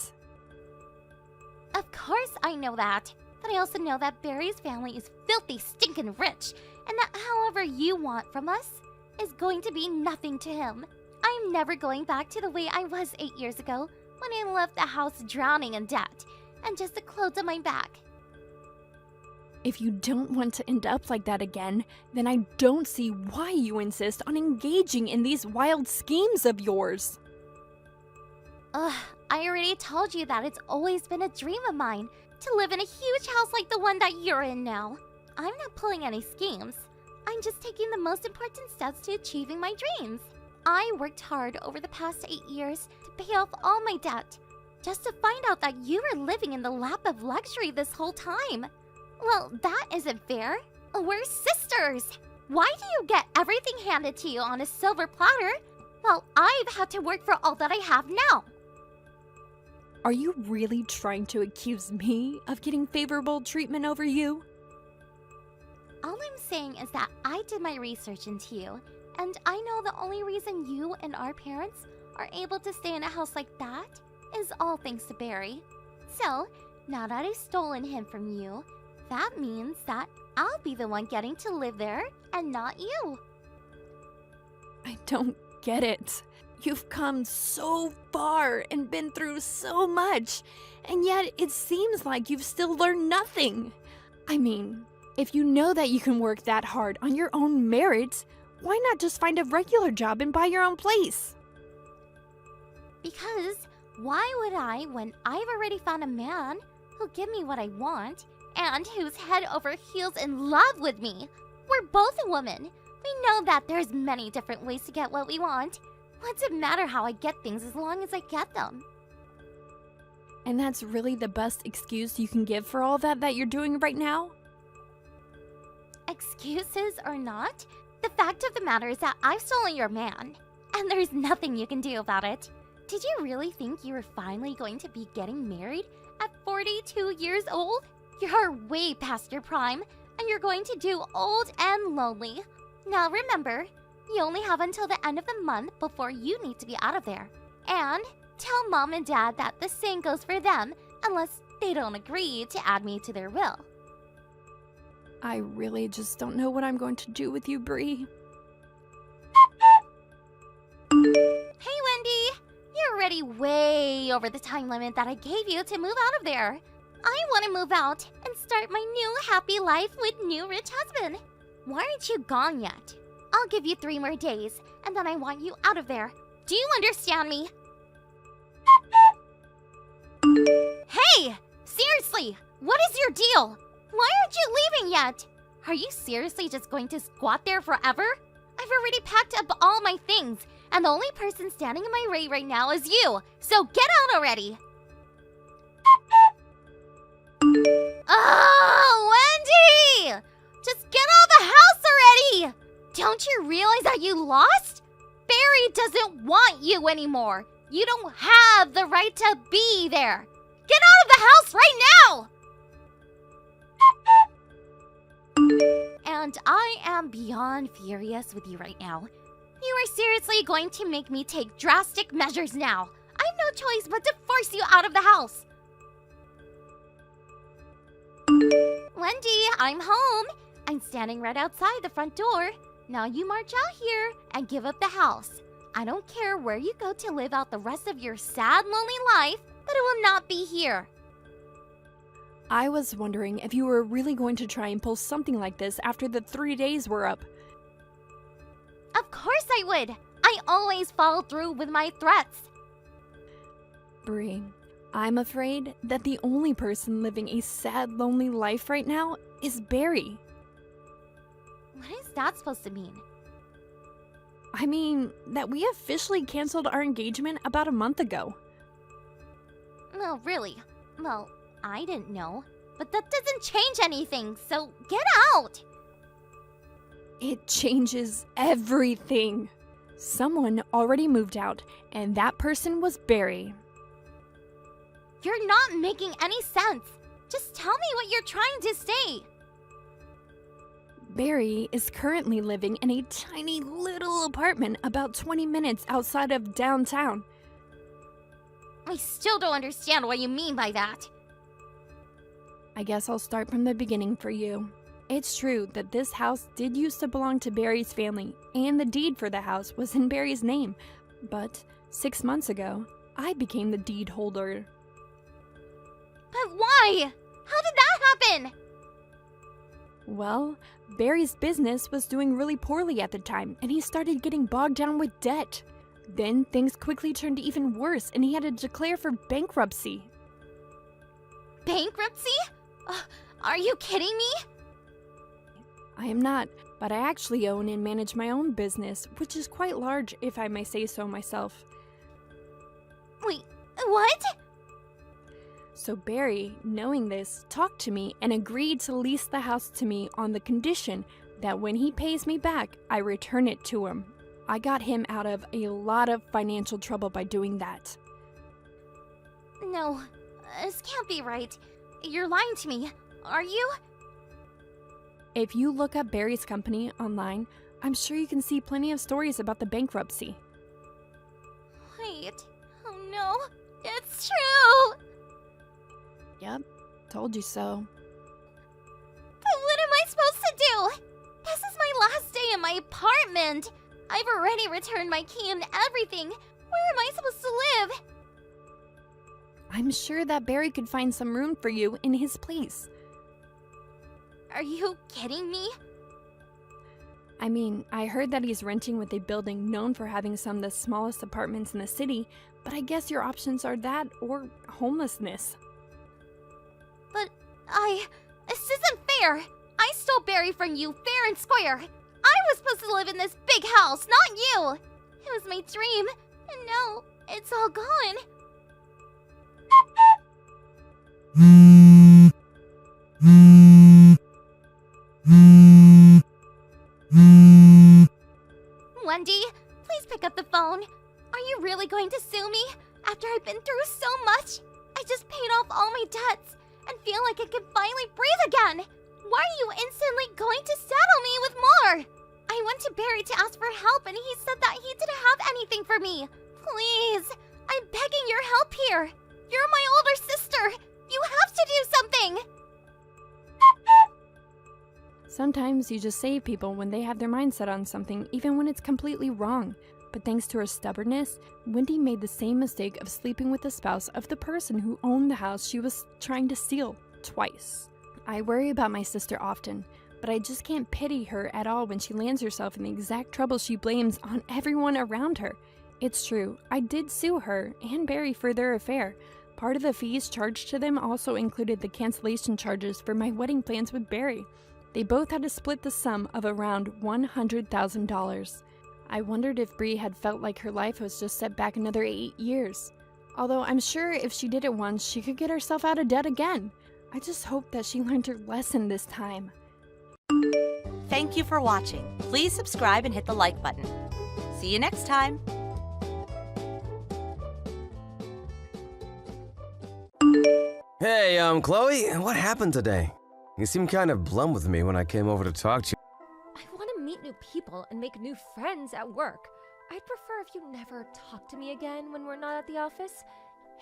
Of course I know that. But I also know that Barry's family is filthy, stinking rich, and that however you want from us is going to be nothing to him. I'm never going back to the way I was 8 years ago when I left the house drowning in debt and just the clothes on my back. If you don't want to end up like that again, then I don't see why you insist on engaging in these wild schemes of yours. Ugh, I already told you that it's always been a dream of mine to live in a huge house like the one that you're in now. I'm not pulling any schemes. I'm just taking the most important steps to achieving my dreams. I worked hard over the past 8 years to pay off all my debt, just to find out that you were living in the lap of luxury this whole time. Well, that isn't fair. We're sisters. Why do you get everything handed to you on a silver platter? Well, I've had to work for all that I have now. Are you really trying to accuse me of getting favorable treatment over you? All I'm saying is that I did my research into you, and I know the only reason you and our parents are able to stay in a house like that is all thanks to Barry. So, now that I've stolen him from you, that means that I'll be the one getting to live there and not you. I don't get it. You've come so far and been through so much, and yet it seems like you've still learned nothing. I mean, if you know that you can work that hard on your own merits, why not just find a regular job and buy your own place? Because why would I when I've already found a man who'll give me what I want and who's head over heels in love with me? We're both a woman. We know that there's many different ways to get what we want. What's it matter how I get things as long as I get them? And that's really the best excuse you can give for all that you're doing right now? Excuses or not, the fact of the matter is that I've stolen your man, and there's nothing you can do about it. Did you really think you were finally going to be getting married at 42 years old? You're way past your prime, and you're going to do old and lonely. Now remember, you only have until the end of the month before you need to be out of there. And tell Mom and Dad that the same goes for them, unless they don't agree to add me to their will. I really just don't know what I'm going to do with you, Bree. Hey, Wendy! You're already way over the time limit that I gave you to move out of there. I want to move out and start my new happy life with new rich husband. Why aren't you gone yet? I'll give you 3 more days, and then I want you out of there. Do you understand me? Hey! Seriously! What is your deal? Why aren't you leaving yet? Are you seriously just going to squat there forever? I've already packed up all my things, and the only person standing in my way right now is you, so get out already! Oh, Wendy! Just get out of the house already! Don't you realize that you lost? Barry doesn't want you anymore. You don't have the right to be there. Get out of the house right now! And I am beyond furious with you right now. You are seriously going to make me take drastic measures now. I have no choice but to force you out of the house. Wendy, I'm home. I'm standing right outside the front door. Now you march out here and give up the house. I don't care where you go to live out the rest of your sad, lonely life, but it will not be here. I was wondering if you were really going to try and pull something like this after the 3 days were up. Of course I would. I always follow through with my threats. Bree, I'm afraid that the only person living a sad, lonely life right now is Barry. What is that supposed to mean? I mean, that we officially canceled our engagement about a month ago. No, really. Well, I didn't know. But that doesn't change anything, so get out! It changes everything. Someone already moved out, and that person was Barry. You're not making any sense. Just tell me what you're trying to say. Barry is currently living in a tiny little apartment about 20 minutes outside of downtown. I still don't understand what you mean by that. I guess I'll start from the beginning for you. It's true that this house did used to belong to Barry's family, and the deed for the house was in Barry's name. But 6 months ago, I became the deed holder. But why? How did that happen? Well, Barry's business was doing really poorly at the time, and he started getting bogged down with debt. Then things quickly turned even worse, and he had to declare for bankruptcy. Bankruptcy? Are you kidding me? I am not, but I actually own and manage my own business, which is quite large, if I may say so myself. Wait, what? So Barry, knowing this, talked to me and agreed to lease the house to me on the condition that when he pays me back, I return it to him. I got him out of a lot of financial trouble by doing that. No, this can't be right. You're lying to me, are you? If you look up Barry's company online, I'm sure you can see plenty of stories about the bankruptcy. Wait, oh no, it's true! Yep, told you so. you! This is my last day in my apartment! I've already returned my key and everything! Where am I supposed to live? I'm sure that Barry could find some room for you in his place. Are you kidding me? I mean, I heard that he's renting with a building known for having some of the smallest apartments in the city, but I guess your options are that or homelessness. But this isn't fair! I stole Barry from you fair and square! I was supposed to live in this big house, not you! It was my dream, and now it's all gone. Wendy, please pick up the phone. Are you really going to sue me? After I've been through so much? I just paid off all my debts and feel like I can finally breathe again. Why are you instantly going to saddle me with more? I went to Barry to ask for help and he said that he didn't have anything for me. Please, I'm begging your help here. You're my older sister. You have to do something. Sometimes you just save people when they have their mind set on something, even when it's completely wrong. But thanks to her stubbornness, Wendy made the same mistake of sleeping with the spouse of the person who owned the house she was trying to steal twice. I worry about my sister often, but I just can't pity her at all when she lands herself in the exact trouble she blames on everyone around her. It's true, I did sue her and Barry for their affair. Part of the fees charged to them also included the cancellation charges for my wedding plans with Barry. They both had to split the sum of around $100,000. I wondered if Bree had felt like her life was just set back another 8 years. Although I'm sure if she did it once, she could get herself out of debt again. I just hope that she learned her lesson this time. Thank you for watching. Please subscribe and hit the like button. See you next time. Hey, Chloe, what happened today? You seemed kind of blunt with me when I came over to talk to you. I want to meet new people and make new friends at work. I'd prefer if you never talk to me again when we're not at the office.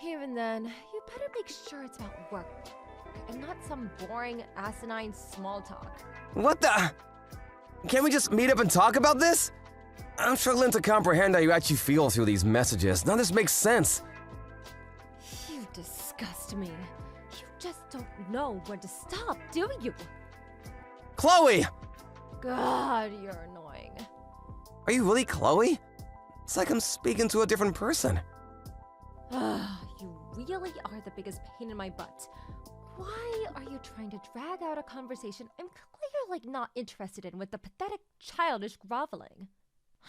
Even then, you better make sure it's about work and not some boring, asinine small talk. What the? Can't we just meet up and talk about this? I'm struggling to comprehend how you actually feel through these messages. None of this makes sense. You disgust me. You just don't know when to stop, do you? Chloe! God, you're annoying. Are you really Chloe? It's like I'm speaking to a different person. You really are the biggest pain in my butt. Why are you trying to drag out a conversation I'm clearly not interested in with the pathetic, childish groveling?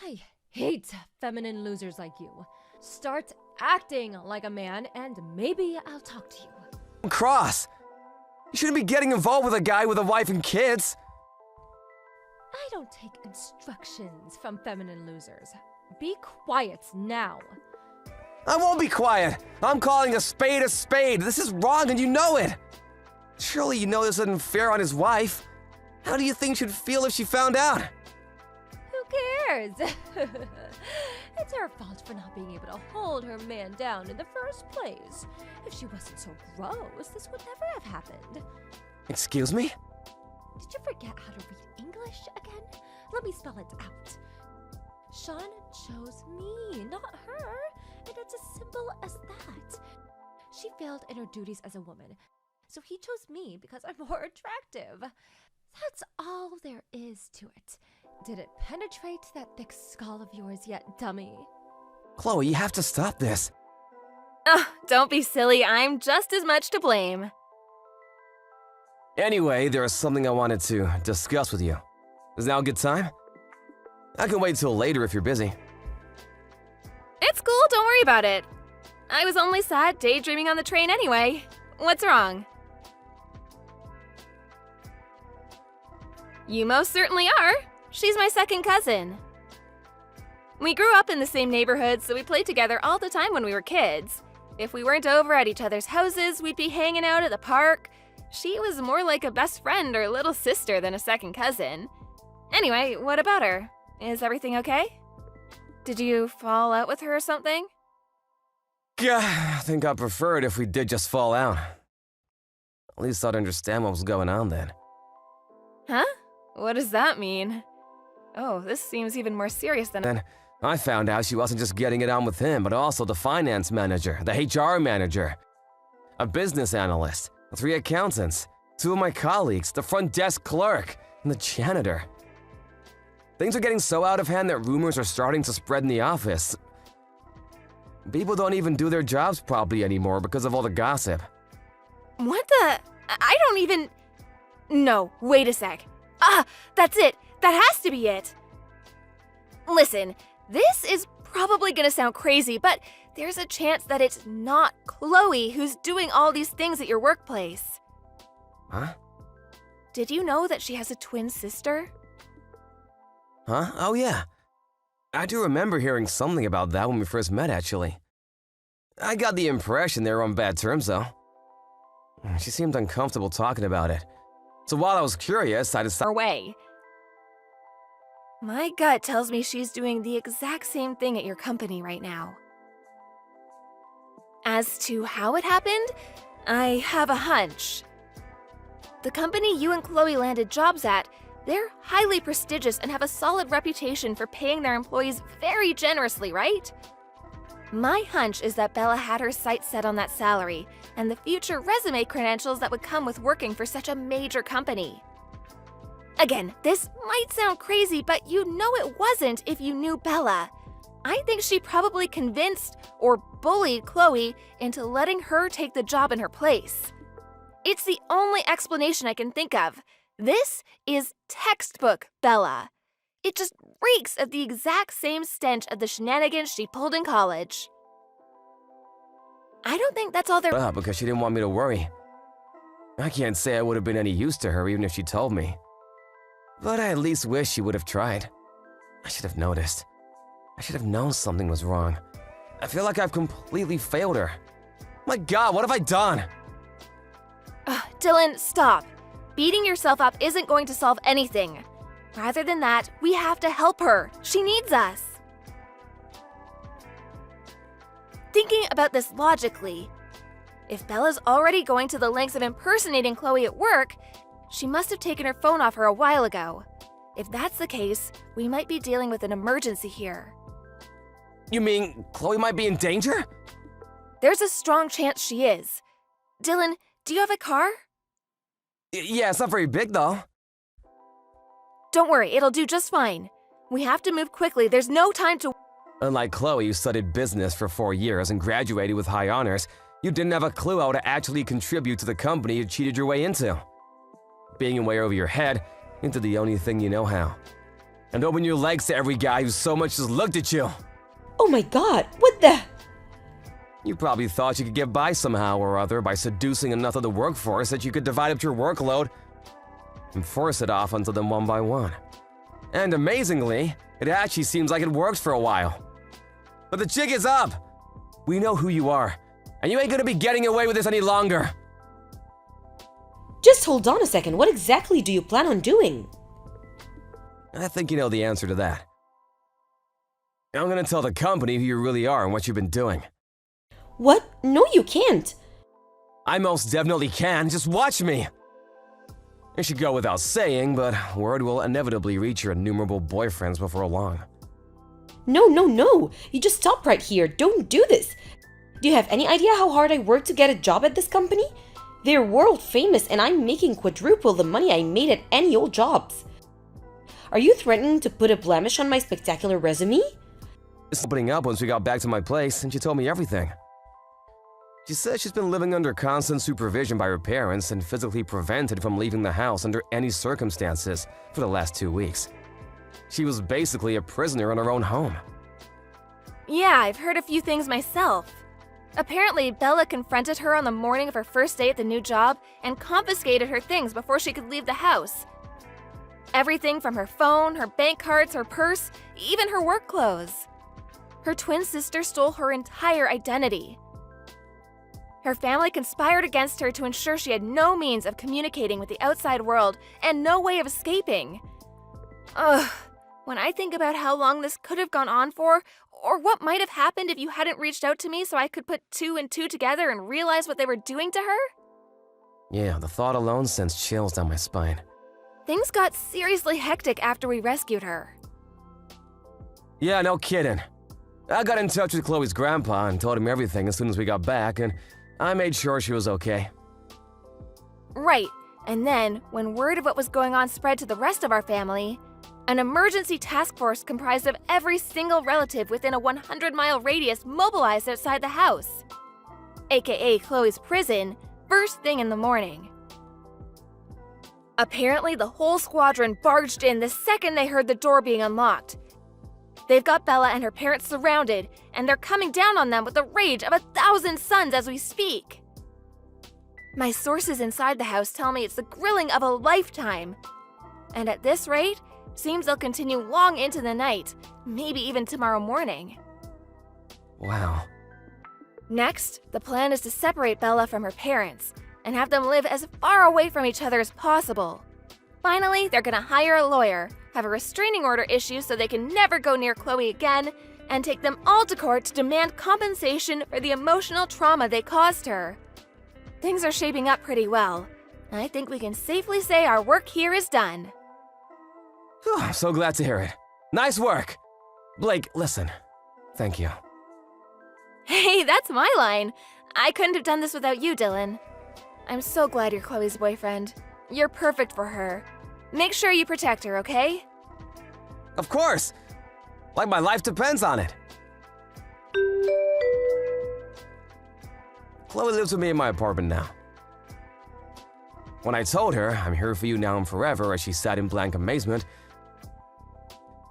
I hate feminine losers like you. Start acting like a man and maybe I'll talk to you. Cross! You shouldn't be getting involved with a guy with a wife and kids. I don't take instructions from feminine losers. Be quiet now. I won't be quiet. I'm calling a spade a spade. This is wrong and you know it. Surely you know this isn't fair on his wife. How do you think she'd feel if she found out? Who cares? It's her fault for not being able to hold her man down in the first place. If she wasn't so gross, this would never have happened. Excuse me? Did you forget how to read English again? Let me spell it out. Sean chose me, not her. And it's as simple as that. She failed in her duties as a woman, so he chose me because I'm more attractive. That's all there is to it. Did it penetrate that thick skull of yours yet, dummy? Chloe, you have to stop this. Oh, don't be silly. I'm just as much to blame. Anyway, there is something I wanted to discuss with you. Is now a good time? I can wait till later if you're busy. It's cool, don't worry about it. I was only sad daydreaming on the train anyway. What's wrong? You most certainly are. She's my second cousin. We grew up in the same neighborhood, so we played together all the time when we were kids. If we weren't over at each other's houses, we'd be hanging out at the park. She was more like a best friend or little sister than a second cousin. Anyway, what about her? Is everything okay? Did you fall out with her or something? Yeah, I think I'd prefer it if we did just fall out. At least I'd understand what was going on then. Huh? What does that mean? Oh, this seems even more serious than... Then I found out she wasn't just getting it on with him, but also the finance manager, the HR manager, a business analyst, 3 accountants, 2 of my colleagues, the front desk clerk, and the janitor. Things are getting so out of hand that rumors are starting to spread in the office. People don't even do their jobs properly anymore because of all the gossip. What the... I don't even... No, wait a sec. Ah, that's it. That has to be it. Listen, this is probably gonna sound crazy, but there's a chance that it's not Chloe who's doing all these things at your workplace. Huh? Did you know that she has a twin sister? Huh? Oh yeah. I do remember hearing something about that when we first met, actually. I got the impression they were on bad terms, though. She seemed uncomfortable talking about it. So while I was curious, I decided... Her way. My gut tells me she's doing the exact same thing at your company right now. As to how it happened, I have a hunch. The company you and Chloe landed jobs at, they're highly prestigious and have a solid reputation for paying their employees very generously, right? My hunch is that Bella had her sights set on that salary and the future resume credentials that would come with working for such a major company. Again, this might sound crazy, but you know it wasn't if you knew Bella. I think she probably convinced or bullied Chloe into letting her take the job in her place. It's the only explanation I can think of. This is textbook Bella. It just reeks of the exact same stench of the shenanigans she pulled in college. I don't think that's all there... Because she didn't want me to worry. I can't say I would have been any use to her even if she told me. But I at least wish she would have tried. I should have noticed. I should have known something was wrong. I feel like I've completely failed her. My God, what have I done? Dylan, stop. Beating yourself up isn't going to solve anything. Rather than that, we have to help her. She needs us. Thinking about this logically, if Bella's already going to the lengths of impersonating Chloe at work, she must have taken her phone off her a while ago. If that's the case, we might be dealing with an emergency here. You mean Chloe might be in danger? There's a strong chance she is. Dylan, do you have a car? Yeah, it's not very big though. Don't worry, it'll do just fine. We have to move quickly. There's no time to... Unlike Chloe, who studied business for 4 years and graduated with high honors, you didn't have a clue how to actually contribute to the company you cheated your way into. Being way over your head into the only thing you know how. And open your legs to every guy who so much as looked at you. Oh my God, what the? You probably thought you could get by somehow or other by seducing enough of the workforce that you could divide up your workload and force it off onto them one by one. And amazingly, it actually seems like it works for a while. But the jig is up! We know who you are, and you ain't gonna be getting away with this any longer! Just hold on a second, what exactly do you plan on doing? I think you know the answer to that. I'm gonna tell the company who you really are and what you've been doing. What? No, you can't. I most definitely can, just watch me! It should go without saying, but word will inevitably reach your innumerable boyfriends before long. No. You just stop right here. Don't do this. Do you have any idea how hard I worked to get a job at this company? They're world famous and I'm making quadruple the money I made at any old jobs. Are you threatening to put a blemish on my spectacular resume? It's opening up once we got back to my place and she told me everything. She said she's been living under constant supervision by her parents and physically prevented from leaving the house under any circumstances for the last 2 weeks. She was basically a prisoner in her own home. Yeah, I've heard a few things myself. Apparently, Bella confronted her on the morning of her first day at the new job and confiscated her things before she could leave the house. Everything from her phone, her bank cards, her purse, even her work clothes. Her twin sister stole her entire identity. Her family conspired against her to ensure she had no means of communicating with the outside world and no way of escaping. Ugh, when I think about how long this could have gone on for, or what might have happened if you hadn't reached out to me so I could put 2 and 2 together and realize what they were doing to her? Yeah, the thought alone sends chills down my spine. Things got seriously hectic after we rescued her. Yeah, no kidding. I got in touch with Chloe's grandpa and told him everything as soon as we got back, and I made sure she was okay. Right, and then, when word of what was going on spread to the rest of our family, an emergency task force comprised of every single relative within a 100-mile radius mobilized outside the house, aka Chloe's prison, first thing in the morning. Apparently, the whole squadron barged in the second they heard the door being unlocked. They've got Bella and her parents surrounded, and they're coming down on them with the rage of 1,000 suns as we speak. My sources inside the house tell me it's the grilling of a lifetime. And at this rate, seems they'll continue long into the night, maybe even tomorrow morning. Wow. Next, the plan is to separate Bella from her parents and have them live as far away from each other as possible. Finally, they're gonna hire a lawyer, have a restraining order issued so they can never go near Chloe again, and take them all to court to demand compensation for the emotional trauma they caused her. Things are shaping up pretty well. I think we can safely say our work here is done. Whew, I'm so glad to hear it. Nice work. Blake, listen. Thank you. Hey, that's my line. I couldn't have done this without you, Dylan. I'm so glad you're Chloe's boyfriend. You're perfect for her. Make sure you protect her, okay? Of course. Like my life depends on it. Chloe lives with me in my apartment now. When I told her, I'm here for you now and forever, as she sat in blank amazement,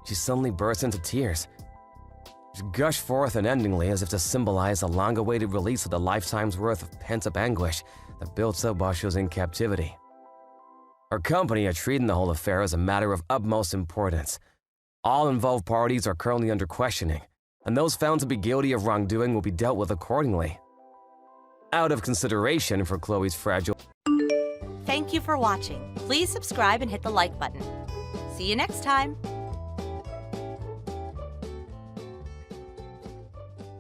she suddenly burst into tears. She gushed forth unendingly as if to symbolize the long-awaited release of the lifetime's worth of pent-up anguish that built up while she was in captivity. Her company are treating the whole affair as a matter of utmost importance. All involved parties are currently under questioning, and those found to be guilty of wrongdoing will be dealt with accordingly. Out of consideration for Chloe's fragile... Thank you for watching. Please subscribe and hit the like button. See you next time.